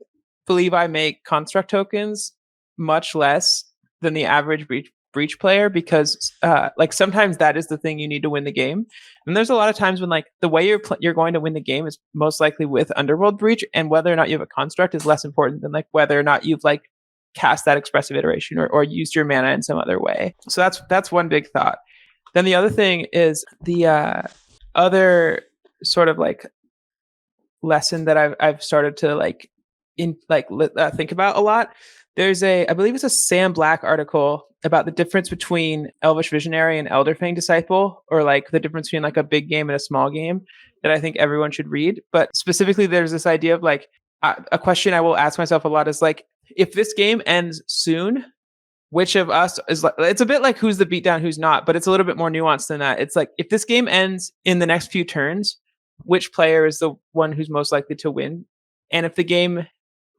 believe I make construct tokens much less than the average breach player because like sometimes that is the thing you need to win the game, and there's a lot of times when like the way you're going to win the game is most likely with Underworld Breach, and whether or not you have a construct is less important than like whether or not you've like cast that expressive iteration or used your mana in some other way. So that's one big thought. Then the other thing is the other sort of like lesson that I've started to like think about a lot. There's I believe it's a Sam Black article about the difference between Elvish Visionary and Elderfang Disciple, or like the difference between like a big game and a small game, that I think everyone should read. But specifically, there's this idea of like a question I will ask myself a lot is like, if this game ends soon, which of us is like, it's a bit like who's the beatdown, who's not, but it's a little bit more nuanced than that. It's like, if this game ends in the next few turns, which player is the one who's most likely to win? And if the game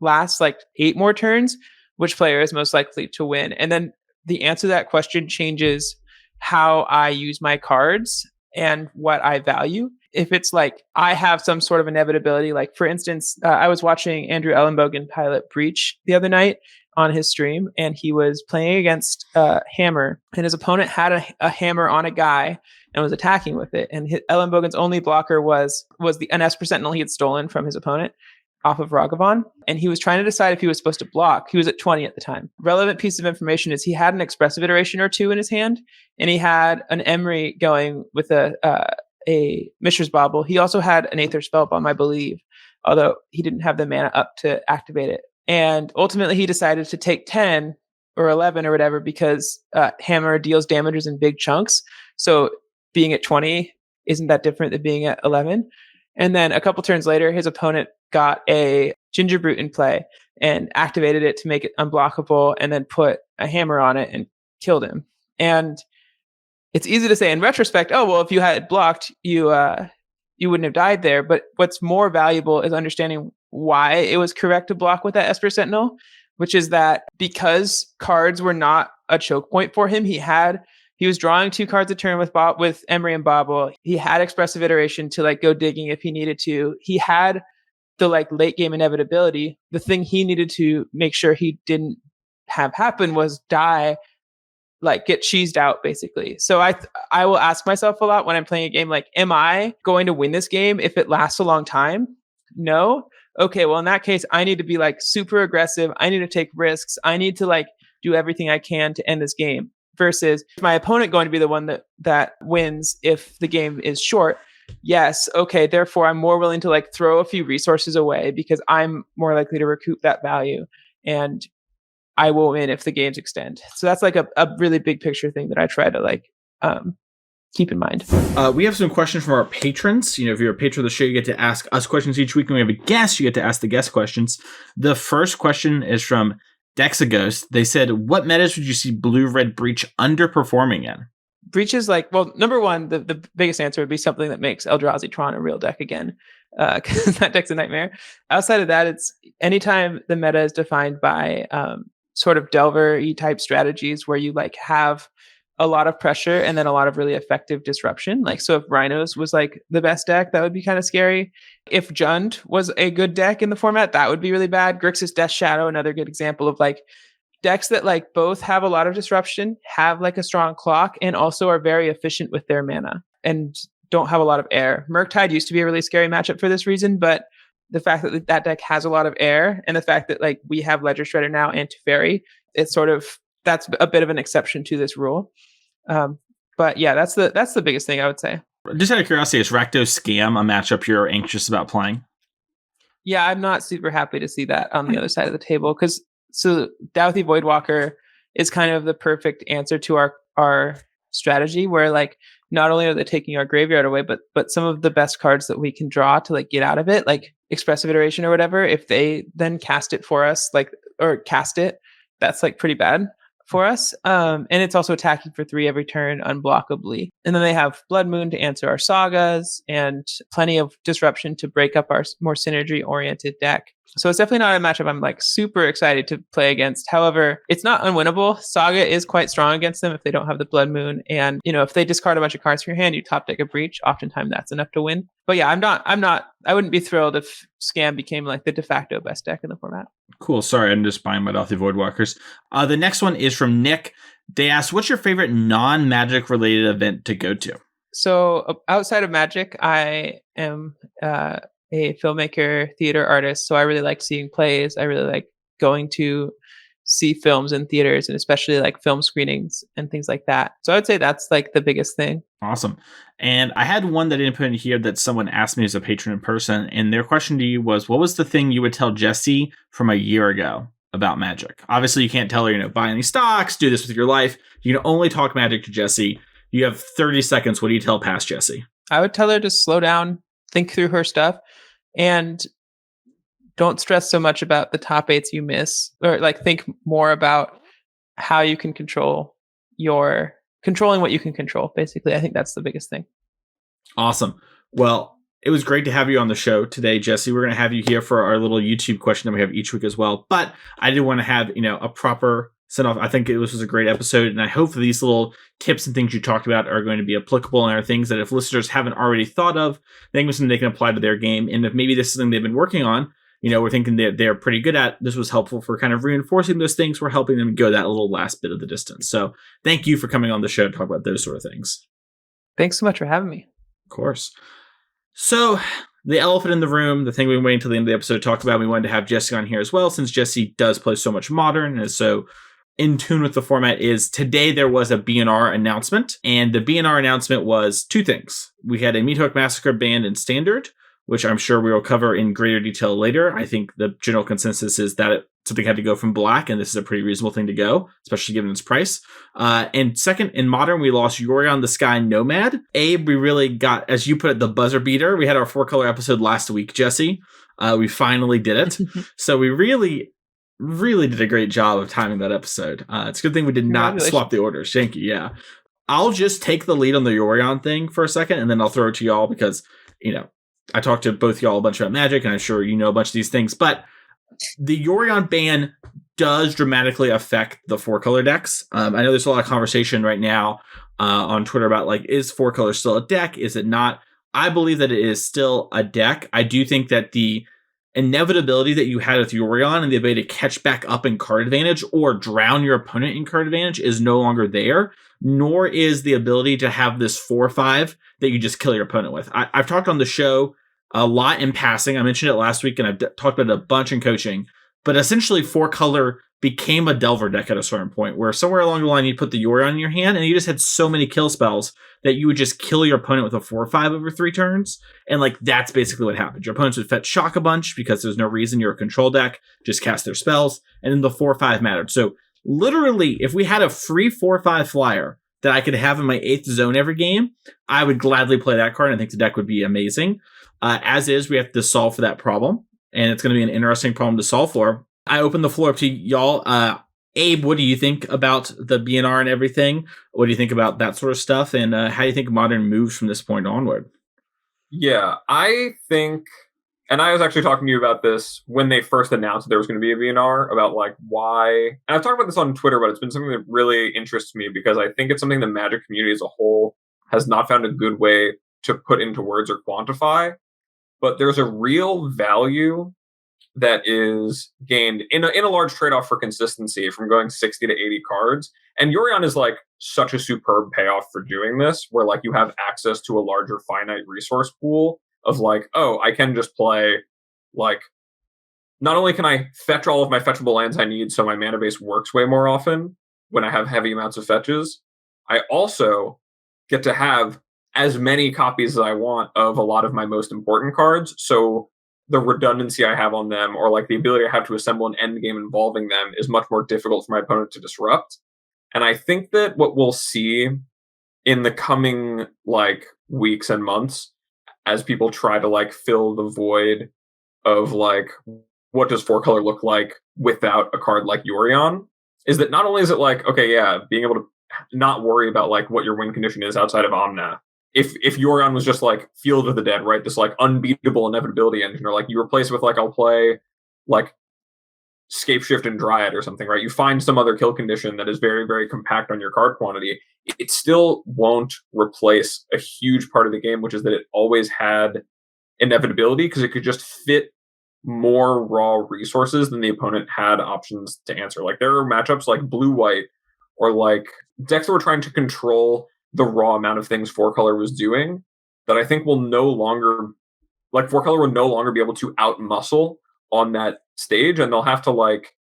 lasts like 8 more turns, which player is most likely to win? And then the answer to that question changes how I use my cards and what I value. If it's like I have some sort of inevitability, like for instance, I was watching Andrew Ellenbogen pilot Breach the other night on his stream, and he was playing against Hammer, and his opponent had a hammer on a guy and was attacking with it. And Ellenbogen's only blocker was an Esper Sentinel he had stolen from his opponent off of Ragavan, and he was trying to decide if he was supposed to block. He was at 20 at the time. Relevant piece of information is he had an expressive iteration or 2 in his hand, and he had an Emery going with a Mishra's Bauble. He also had an Aether Spellbomb, I believe, although he didn't have the mana up to activate it. And ultimately, he decided to take 10 or 11 or whatever because Hammer deals damages in big chunks. So being at 20 isn't that different than being at 11. And then a couple turns later, his opponent got a Ginger Brute in play and activated it to make it unblockable, and then put a hammer on it and killed him. And it's easy to say in retrospect, oh, well, if you had it blocked, you wouldn't have died there. But what's more valuable is understanding why it was correct to block with that Esper Sentinel, which is that because cards were not a choke point for him, he was drawing 2 cards a turn with Emery and Bauble. He had expressive iteration to like go digging if he needed to. He had the like late game inevitability. The thing he needed to make sure he didn't have happen was die, like get cheesed out basically. So I will ask myself a lot when I'm playing a game, like, am I going to win this game if it lasts a long time? No. Okay, well in that case, I need to be like super aggressive. I need to take risks. I need to like do everything I can to end this game. Versus my opponent going to be the one that wins if the game is short. Yes, okay, therefore I'm more willing to like throw a few resources away because I'm more likely to recoup that value, and I will win if the games extend. So that's like a really big picture thing that I try to like keep in mind. We have some questions from our patrons. You know, if you're a patron of the show, you get to ask us questions each week, and we have a guest, you get to ask the guest questions. The first question is from Dexaghost. They said, what metas would you see Blue-Red Breach underperforming in? Breach is like, well, number one, the biggest answer would be something that makes Eldrazi Tron a real deck again, because that deck's a nightmare. Outside of that, it's anytime the meta is defined by sort of Delver-y type strategies where you like have a lot of pressure and then a lot of really effective disruption. Like, so if Rhinos was like the best deck, that would be kind of scary. If Jund was a good deck in the format, that would be really bad. Grixis Death Shadow, another good example of like decks that like both have a lot of disruption, have like a strong clock, and also are very efficient with their mana and don't have a lot of air. Murktide used to be a really scary matchup for this reason, but the fact that that deck has a lot of air and the fact that like we have Ledger Shredder now and Teferi, it's sort of, that's a bit of an exception to this rule. But yeah, that's the biggest thing I would say. Just out of curiosity, is Rakdos Scam a matchup you're anxious about playing? Yeah, I'm not super happy to see that on the other side of the table, because so Dauthi Voidwalker is kind of the perfect answer to our strategy, where like not only are they taking our graveyard away, but some of the best cards that we can draw to like get out of it, like Expressive Iteration or whatever, if they then cast it for us, like, or cast it, that's like pretty bad for us. And it's also attacking for 3 every turn unblockably. And then they have Blood Moon to answer our sagas and plenty of disruption to break up our more synergy-oriented deck. So it's definitely not a matchup I'm like super excited to play against. However, it's not unwinnable. Saga is quite strong against them if they don't have the Blood Moon. And, if they discard a bunch of cards from your hand, you top deck a Breach. Oftentimes that's enough to win. But yeah, I wouldn't be thrilled if Scam became like the de facto best deck in the format. Cool. Sorry, I'm just buying my Dothi Voidwalkers. The next one is from Nick. They asked, what's your favorite non-Magic related event to go to? So outside of Magic, I am a filmmaker, theater artist. So I really like seeing plays. I really like going to see films in theaters, and especially like film screenings and things like that. So I would say that's like the biggest thing. Awesome. And I had one that I didn't put in here that someone asked me as a patron in person. And their question to you was, what was the thing you would tell Jesse from a year ago about Magic? Obviously, you can't tell her, buy any stocks, do this with your life. You can only talk Magic to Jesse. You have 30 seconds. What do you tell past Jesse? I would tell her to slow down, think through her stuff, and don't stress so much about the top 8s you miss, or like think more about how you can controlling what you can control. Basically, I think that's the biggest thing. Awesome. Well, it was great to have you on the show today, Jesse. We're going to have you here for our little YouTube question that we have each week as well. But I did want to have, a proper send off. I think it was a great episode, and I hope that these little tips and things you talked about are going to be applicable and are things that if listeners haven't already thought of, they can apply to their game. And if maybe this is something they've been working on, we're thinking that they're pretty good at, this was helpful for kind of reinforcing those things. We're helping them go that little last bit of the distance. So thank you for coming on the show to talk about those sort of things. Thanks so much for having me. Of course. So the elephant in the room, the thing we waited until the end of the episode to talk about, we wanted to have Jesse on here as well, since Jesse does play so much Modern and is so in tune with the format, is today there was a BNR announcement. And the BNR announcement was 2 things. We had a Meathook Massacre banned in Standard, which I'm sure we will cover in greater detail later. I think the general consensus is that something had to go from Black, and this is a pretty reasonable thing to go, especially given its price. And second, in Modern, we lost Yorion the Sky Nomad. Abe, we really got, as you put it, the buzzer beater. We had our 4-color episode last week, Jesse. We finally did it. So we really did a great job of timing that episode. It's a good thing we did not swap the orders. Thank you, yeah. I'll just take the lead on the Yorion thing for a second, and then I'll throw it to y'all because, I talked to both y'all a bunch about Magic, and I'm sure you know a bunch of these things, but the Yorion ban does dramatically affect the 4-color decks. I know there's a lot of conversation right now on Twitter about, is 4-color still a deck? Is it not? I believe that it is still a deck. I do think that the inevitability that you had with Yorion and the ability to catch back up in card advantage or drown your opponent in card advantage is no longer there, nor is the ability to have this 4/5 that you just kill your opponent with. I've talked on the show a lot in passing. I mentioned it last week, and I've talked about it a bunch in coaching. But essentially, 4-color became a Delver deck at a certain point, where somewhere along the line, you put the Yorion in your hand, and you just had so many kill spells that you would just kill your opponent with a 4/5 over 3 turns. And that's basically what happened. Your opponents would fetch Shock a bunch because there's no reason. You're a control deck. Just cast their spells. And then the 4/5 mattered. So literally, if we had a free 4/5 flyer that I could have in my 8th zone every game, I would gladly play that card. I think the deck would be amazing. As is, we have to solve for that problem, and it's going to be an interesting problem to solve for. I open the floor up to y'all. Abe, what do you think about the BNR and everything? What do you think about that sort of stuff? And how do you think Modern moves from this point onward? Yeah, I think, and I was actually talking to you about this when they first announced that there was going to be a BNR, about why, and I've talked about this on Twitter, but it's been something that really interests me because I think it's something the Magic community as a whole has not found a good way to put into words or quantify. But there's a real value that is gained in a large trade-off for consistency from going 60 to 80 cards. And Yorion is such a superb payoff for doing this, where you have access to a larger finite resource pool of I can just play not only can I fetch all of my fetchable lands I need so my mana base works way more often when I have heavy amounts of fetches, I also get to have as many copies as I want of a lot of my most important cards. So the redundancy I have on them, or the ability I have to assemble an end game involving them, is much more difficult for my opponent to disrupt. And I think that what we'll see in the coming weeks and months, as people try to fill the void of what does 4-color look like without a card like Yorion, is that not only is it like, okay, yeah, being able to not worry about like what your win condition is outside of Omna. If Yorion was just like Field of the Dead, right? This like unbeatable inevitability engine, or like you replace with like I'll play like Scape Shift and Dryad or something, right? You find some other kill condition that is very, very compact on your card quantity. It still won't replace a huge part of the game, which is that it always had inevitability because it could just fit more raw resources than the opponent had options to answer. Like there are matchups like blue-white or like decks that were trying to control the raw amount of things Four Color was doing that I think will no longer, like Four Color will no longer be able to outmuscle on that stage, and they'll have to like,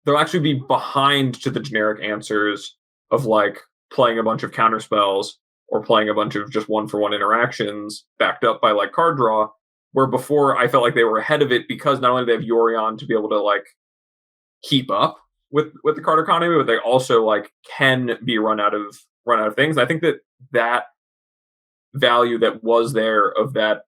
they'll actually be behind to the generic answers of like playing a bunch of counter spells or playing a bunch of just one-for-one interactions backed up by like card draw, where before I felt like they were ahead of it because not only do they have Yorion to be able to like keep up with the card economy, but they also like can be run out of things. And I think that value that was there of that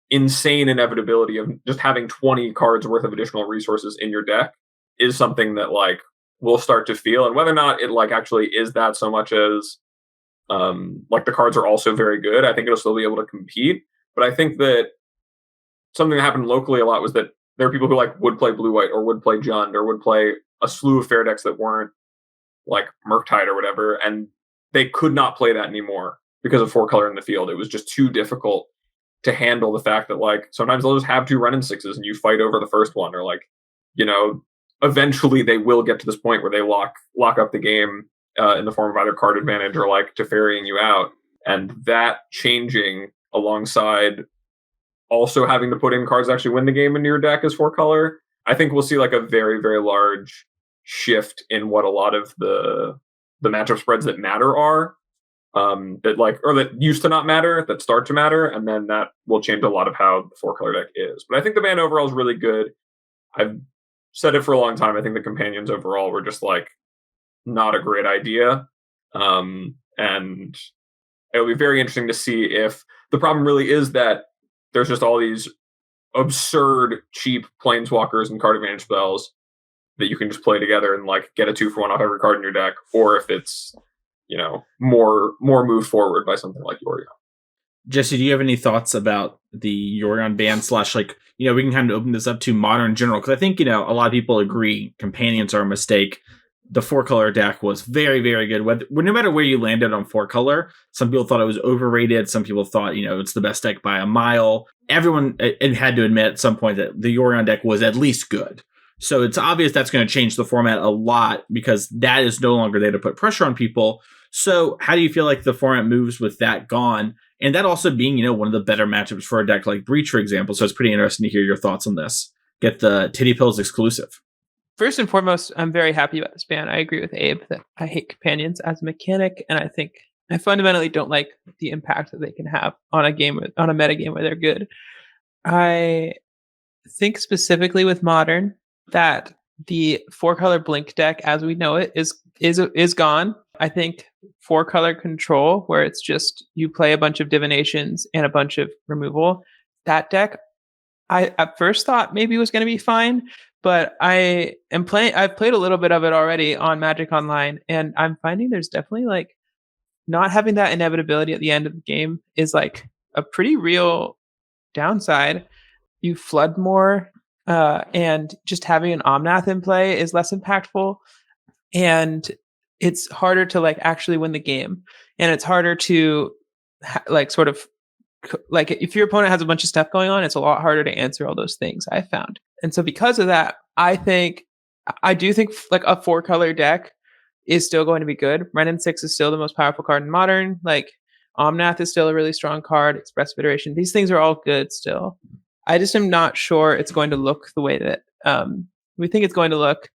insane inevitability of just having 20 cards worth of additional resources in your deck is something that like we'll start to feel. And whether or not it like actually is that so much as like the cards are also very good, I think it'll still be able to compete. But I think that something that happened locally a lot was that there are people who like would play blue-white or would play Jund or would play a slew of fair decks that weren't like Murktide or whatever, and they could not play that anymore because of Four Color in the field. It was just too difficult to handle the fact that like sometimes they'll just have 2 Renin-6s and you fight over the first one, or like, you know, eventually they will get to this point where they lock up the game in the form of either card advantage or like Teferiing you out. And that changing alongside also having to put in cards that actually win the game into your deck as Four Color, I think we'll see like a very, very large shift in what a lot of the matchup spreads that matter are, that like, or that used to not matter, that start to matter, and then that will change a lot of how the Four Color deck is. But I think the ban overall is really good. I've said it for a long time. I think the companions overall were just like not a great idea. And it'll be very interesting to see if the problem really is that there's just all these absurd cheap planeswalkers and card advantage spells that you can just play together and like get a 2-for-1 off every card in your deck, or if it's, you know, more moved forward by something like Yorion. Jesse, do you have any thoughts about the Yorion ban / like, you know, we can kind of open this up to modern in general, because I think, you know, a lot of people agree companions are a mistake. The Four Color deck was very, very good. No matter where you landed on Four Color, some people thought it was overrated. Some people thought, you know, it's the best deck by a mile. Everyone had to admit at some point that the Yorion deck was at least good. So it's obvious that's going to change the format a lot, because that is no longer there to put pressure on people. So how do you feel like the format moves with that gone? And that also being, you know, one of the better matchups for a deck like Breach, for example. So it's pretty interesting to hear your thoughts on this. Get the Titty Pills exclusive. First and foremost, I'm very happy about this ban. I agree with Abe that I hate companions as a mechanic, and I think I fundamentally don't like the impact that they can have on a game, on a meta game where they're good. I think specifically with Modern that the Four Color Blink deck as we know it is gone. I think Four Color Control, where it's just you play a bunch of divinations and a bunch of removal, that deck I at first thought maybe was going to be fine, but I've played a little bit of it already on Magic Online, and I'm finding there's definitely like not having that inevitability at the end of the game is like a pretty real downside. You flood more, and just having an Omnath in play is less impactful, and it's harder to like actually win the game, and it's harder to like sort of like if your opponent has a bunch of stuff going on, it's a lot harder to answer all those things I found. And so because of that, I do think like a Four Color deck is still going to be good. Renin-6 is still the most powerful card in Modern. Like Omnath is still a really strong card. Express Federation. These things are all good still. I just am not sure it's going to look the way that we think it's going to look.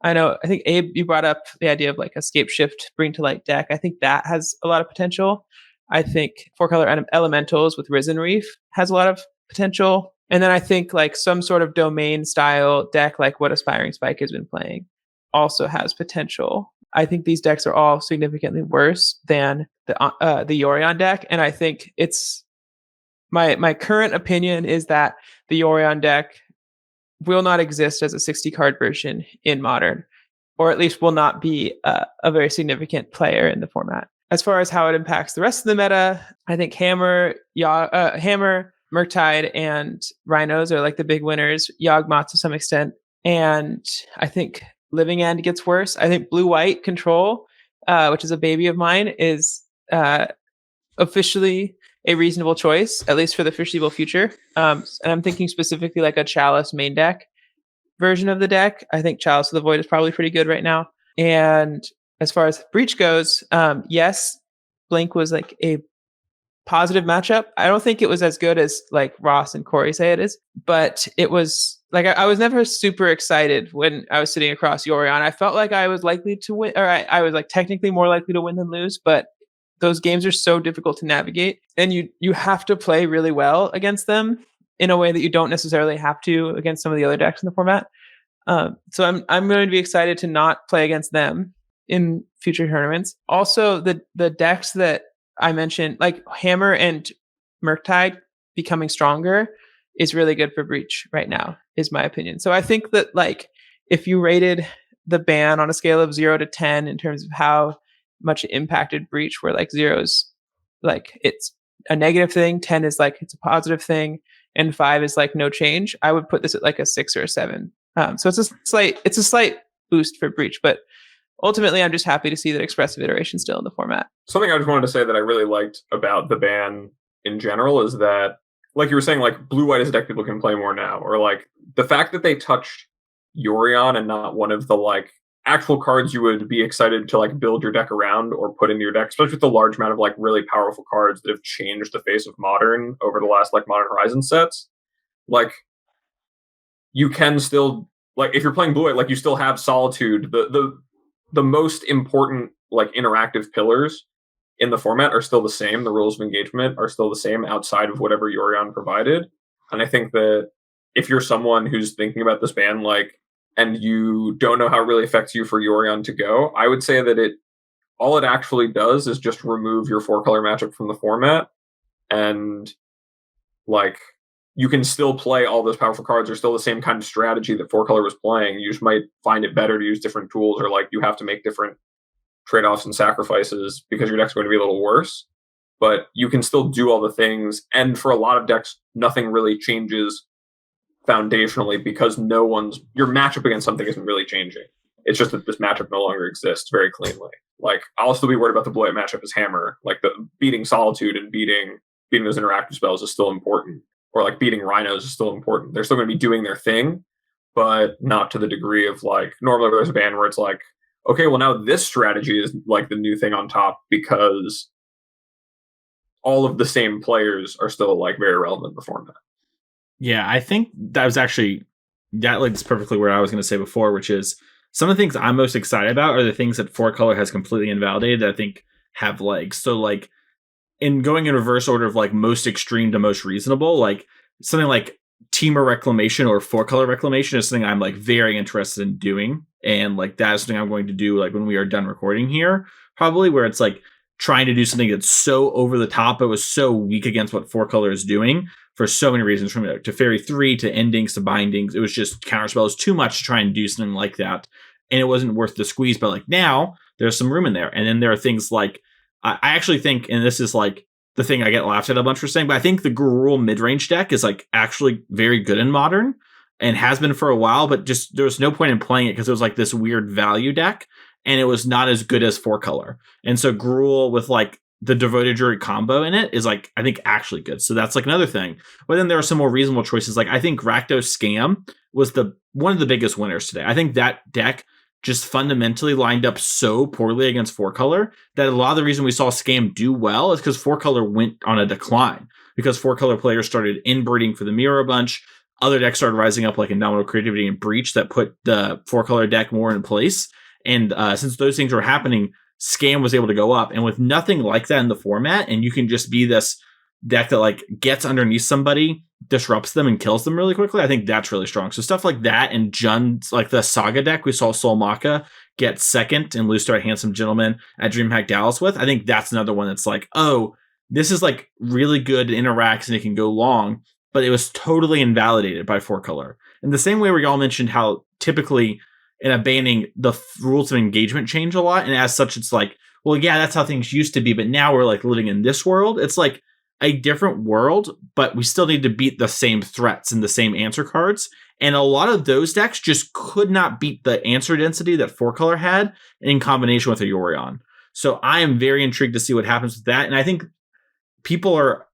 I think Abe, you brought up the idea of like a Scape Shift, Bring to Light deck. I think that has a lot of potential. I think Four Color Elementals with Risen Reef has a lot of potential. And then I think like some sort of domain style deck, like what Aspiring Spike has been playing, also has potential. I think these decks are all significantly worse than the Yorion deck. And I think it's my current opinion is that the Yorion deck will not exist as a 60 card version in Modern, or at least will not be a very significant player in the format. As far as how it impacts the rest of the meta, I think Hammer, Murktide, and Rhinos are like the big winners. Yawgmoth to some extent. And I think Living End gets worse. I think Blue-White Control, which is a baby of mine, is officially a reasonable choice, at least for the foreseeable future. And I'm thinking specifically like a Chalice main deck version of the deck. I think Chalice of the Void is probably pretty good right now. And as far as Breach goes, yes, Blink was like a positive matchup. I don't think it was as good as like Ross and Corey say it is, but it was like I was never super excited when I was sitting across Yorion. I felt like I was likely to win, or I was like technically more likely to win than lose, but those games are so difficult to navigate, and you have to play really well against them in a way that you don't necessarily have to against some of the other decks in the format. So I'm going to be excited to not play against them in future tournaments. Also, the decks that I mentioned, like Hammer and Murktide becoming stronger, is really good for Breach right now, is my opinion. So I think that like if you rated the ban on a scale of 0 to 10 in terms of how much it impacted Breach, where like 0's like it's a negative thing, 10 is like it's a positive thing, and 5 is like no change, I would put this at like a 6 or a 7. So it's a slight boost for Breach, but ultimately I'm just happy to see that expressive iteration still in the format. Something I just wanted to say that I really liked about the ban in general is that, like you were saying, like Blue-White is a deck people can play more now, or like the fact that they touched Yorion and not one of the like actual cards you would be excited to like build your deck around or put into your deck, especially with the large amount of like really powerful cards that have changed the face of Modern over the last like Modern Horizon sets. Like you can still, like if you're playing Blue-White, like you still have Solitude. The most important like interactive pillars in the format are still the same. The rules of engagement are still the same outside of whatever Yorion provided. And I think that if you're someone who's thinking about this ban, like, and you don't know how it really affects you for Yorion to go, I would say that all it actually does is just remove your 4-color matchup from the format, and like you can still play all those powerful cards. They're still the same kind of strategy that 4-color was playing. You just might find it better to use different tools, or like you have to make different trade-offs and sacrifices because your deck's going to be a little worse. But you can still do all the things, and for a lot of decks, nothing really changes foundationally because your matchup against something isn't really changing. It's just that this matchup no longer exists very cleanly. Like I'll still be worried about the Blue-White matchup as Hammer. Like the beating Solitude and beating those interactive spells is still important, or like beating Rhinos is still important. They're still going to be doing their thing, but not to the degree of like normally there's a ban where it's like, okay, well now this strategy is like the new thing on top because all of the same players are still like very relevant in the format. Yeah, I think that leads perfectly where I was going to say before, which is some of the things I'm most excited about are the things that 4-color has completely invalidated that I think have legs. So like in going in reverse order of like most extreme to most reasonable, like something like Teamer Reclamation or 4-color Reclamation is something I'm like very interested in doing. And like that is something I'm going to do like when we are done recording here, probably, where it's like trying to do something that's so over the top, but was so weak against what 4-color is doing for so many reasons, from to Fairy 3 to Endings to Bindings. It was just counterspell. It was too much to try and do something like that. And it wasn't worth the squeeze, but like now there's some room in there. And then there are things like, I actually think, and this is like the thing I get laughed at a bunch for saying, but I think the Gruul midrange deck is like actually very good in Modern and has been for a while, but just there was no point in playing it because it was like this weird value deck and it was not as good as 4-color. And so Gruul with like the Devoted Jury combo in it is like, I think actually good. So that's like another thing. But then there are some more reasonable choices. Like I think Rakdos Scam was one of the biggest winners today. I think that deck just fundamentally lined up so poorly against 4-color that a lot of the reason we saw Scam do well is because 4-color went on a decline, because 4-color players started inbreeding for the Mirror a bunch. Other decks started rising up like Indomitable Creativity and Breach that put the 4-color deck more in place. And since those things were happening, Scam was able to go up. And with nothing like that in the format, and you can just be this deck that like gets underneath somebody, disrupts them, and kills them really quickly, I think that's really strong. So stuff like that, and Jun's like the Saga deck we saw Sol Maka get second and lose to a Handsome Gentleman at DreamHack Dallas with, I think that's another one that's like, oh, this is like really good, it interacts and it can go long, but it was totally invalidated by 4-color. In the same way where y'all mentioned how typically and abandoning the rules of engagement change a lot. And as such, it's like, well, yeah, that's how things used to be. But now we're like living in this world. It's like a different world, but we still need to beat the same threats and the same answer cards. And a lot of those decks just could not beat the answer density that 4-color had in combination with a Yorion. So I am very intrigued to see what happens with that. And I think people are,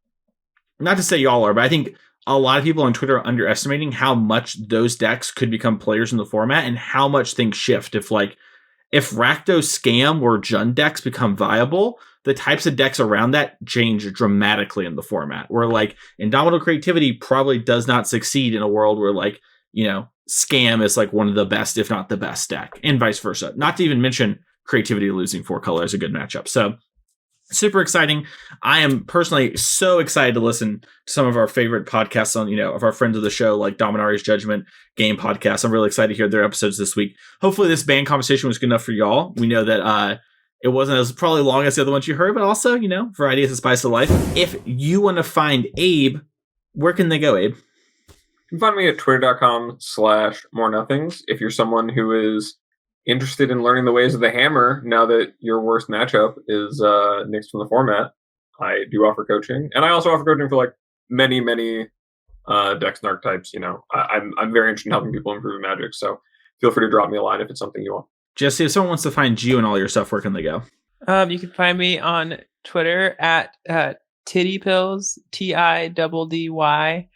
not to say y'all are, but I think a lot of people on Twitter are underestimating how much those decks could become players in the format and how much things shift. If Rakdos Scam or Jund decks become viable, the types of decks around that change dramatically in the format. Where like Indomitable Creativity probably does not succeed in a world where like, Scam is like one of the best, if not the best deck, and vice versa. Not to even mention Creativity losing 4-color is a good matchup. So super exciting. I am personally so excited to listen to some of our favorite podcasts on, of our friends of the show, like Dominari's Judgment Game Podcast. I'm really excited to hear their episodes this week. Hopefully this band conversation was good enough for y'all. We know that it wasn't as probably long as the other ones you heard, but also, variety is the spice of life. If you want to find Abe, where can they go, Abe? You can find me at twitter.com/morenothings. If you're someone who is interested in learning the ways of the hammer, now that your worst matchup is nixed from the format, I do offer coaching. And I also offer coaching for like many, many decks and archetypes. I'm very interested in helping people improve Magic. So feel free to drop me a line if it's something you want. Jesse, if someone wants to find you and all your stuff, where can they go? You can find me on Twitter at tittypills, TIDDYPILLS.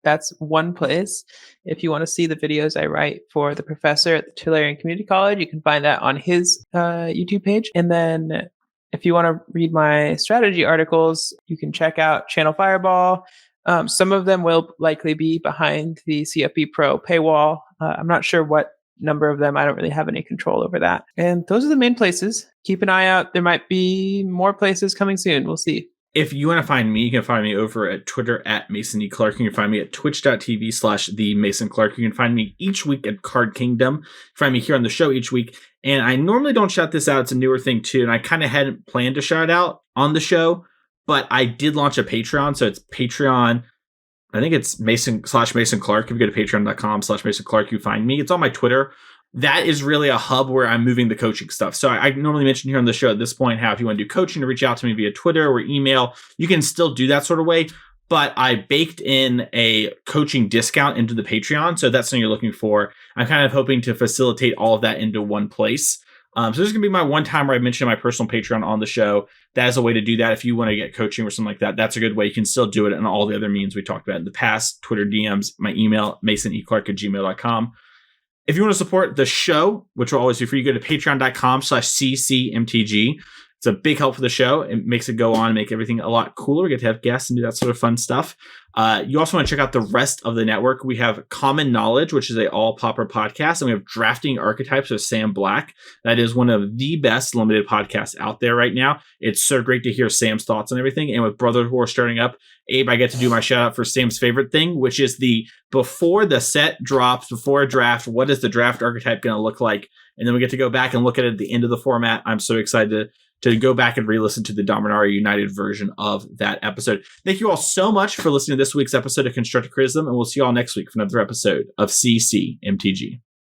That's one place. If you want to see the videos I write for the professor at the Tulare Community College, you can find that on his YouTube page. And then if you want to read my strategy articles, you can check out Channel Fireball. Some of them will likely be behind the CFB Pro paywall. I'm not sure what number of them. I don't really have any control over that. And those are the main places. Keep an eye out. There might be more places coming soon. We'll see. If you want to find me, you can find me over at Twitter at Mason E. Clark. You can find me at twitch.tv/the Mason Clark. You can find me each week at Card Kingdom. Find me here on the show each week. And I normally don't shout this out. It's a newer thing too. And I kind of hadn't planned to shout out on the show, but I did launch a Patreon. So it's Patreon. I think it's Mason/Mason Clark. If you go to patreon.com/Mason Clark, you find me. It's on my Twitter. That is really a hub where I'm moving the coaching stuff. So I normally mention here on the show at this point how if you want to do coaching, to reach out to me via Twitter or email, you can still do that sort of way. But I baked in a coaching discount into the Patreon. So if that's something you're looking for. I'm kind of hoping to facilitate all of that into one place. So this is going to be my one time where I mention my personal Patreon on the show. That is a way to do that. If you want to get coaching or something like that, that's a good way. You can still do it on all the other means we talked about in the past. Twitter DMs, my email, masoneclark@gmail.com. If you want to support the show, which will always be free, you go to patreon.com/ccmtg. It's a big help for the show. It makes it go on and make everything a lot cooler. We get to have guests and do that sort of fun stuff. You also want to check out the rest of the network. We have Common Knowledge, which is a all-popper podcast, and we have Drafting Archetypes with Sam Black. That is one of the best limited podcasts out there right now. It's so great to hear Sam's thoughts on everything. And with Brotherhood War starting up, Abe, I get to do my shout out for Sam's favorite thing, which is the before the set drops, before a draft, what is the draft archetype going to look like? And then we get to go back and look at it at the end of the format. I'm so excited to go back and re-listen to the Dominaria United version of that episode. Thank you all so much for listening to this week's episode of Constructive Criticism, and we'll see you all next week for another episode of CCMTG.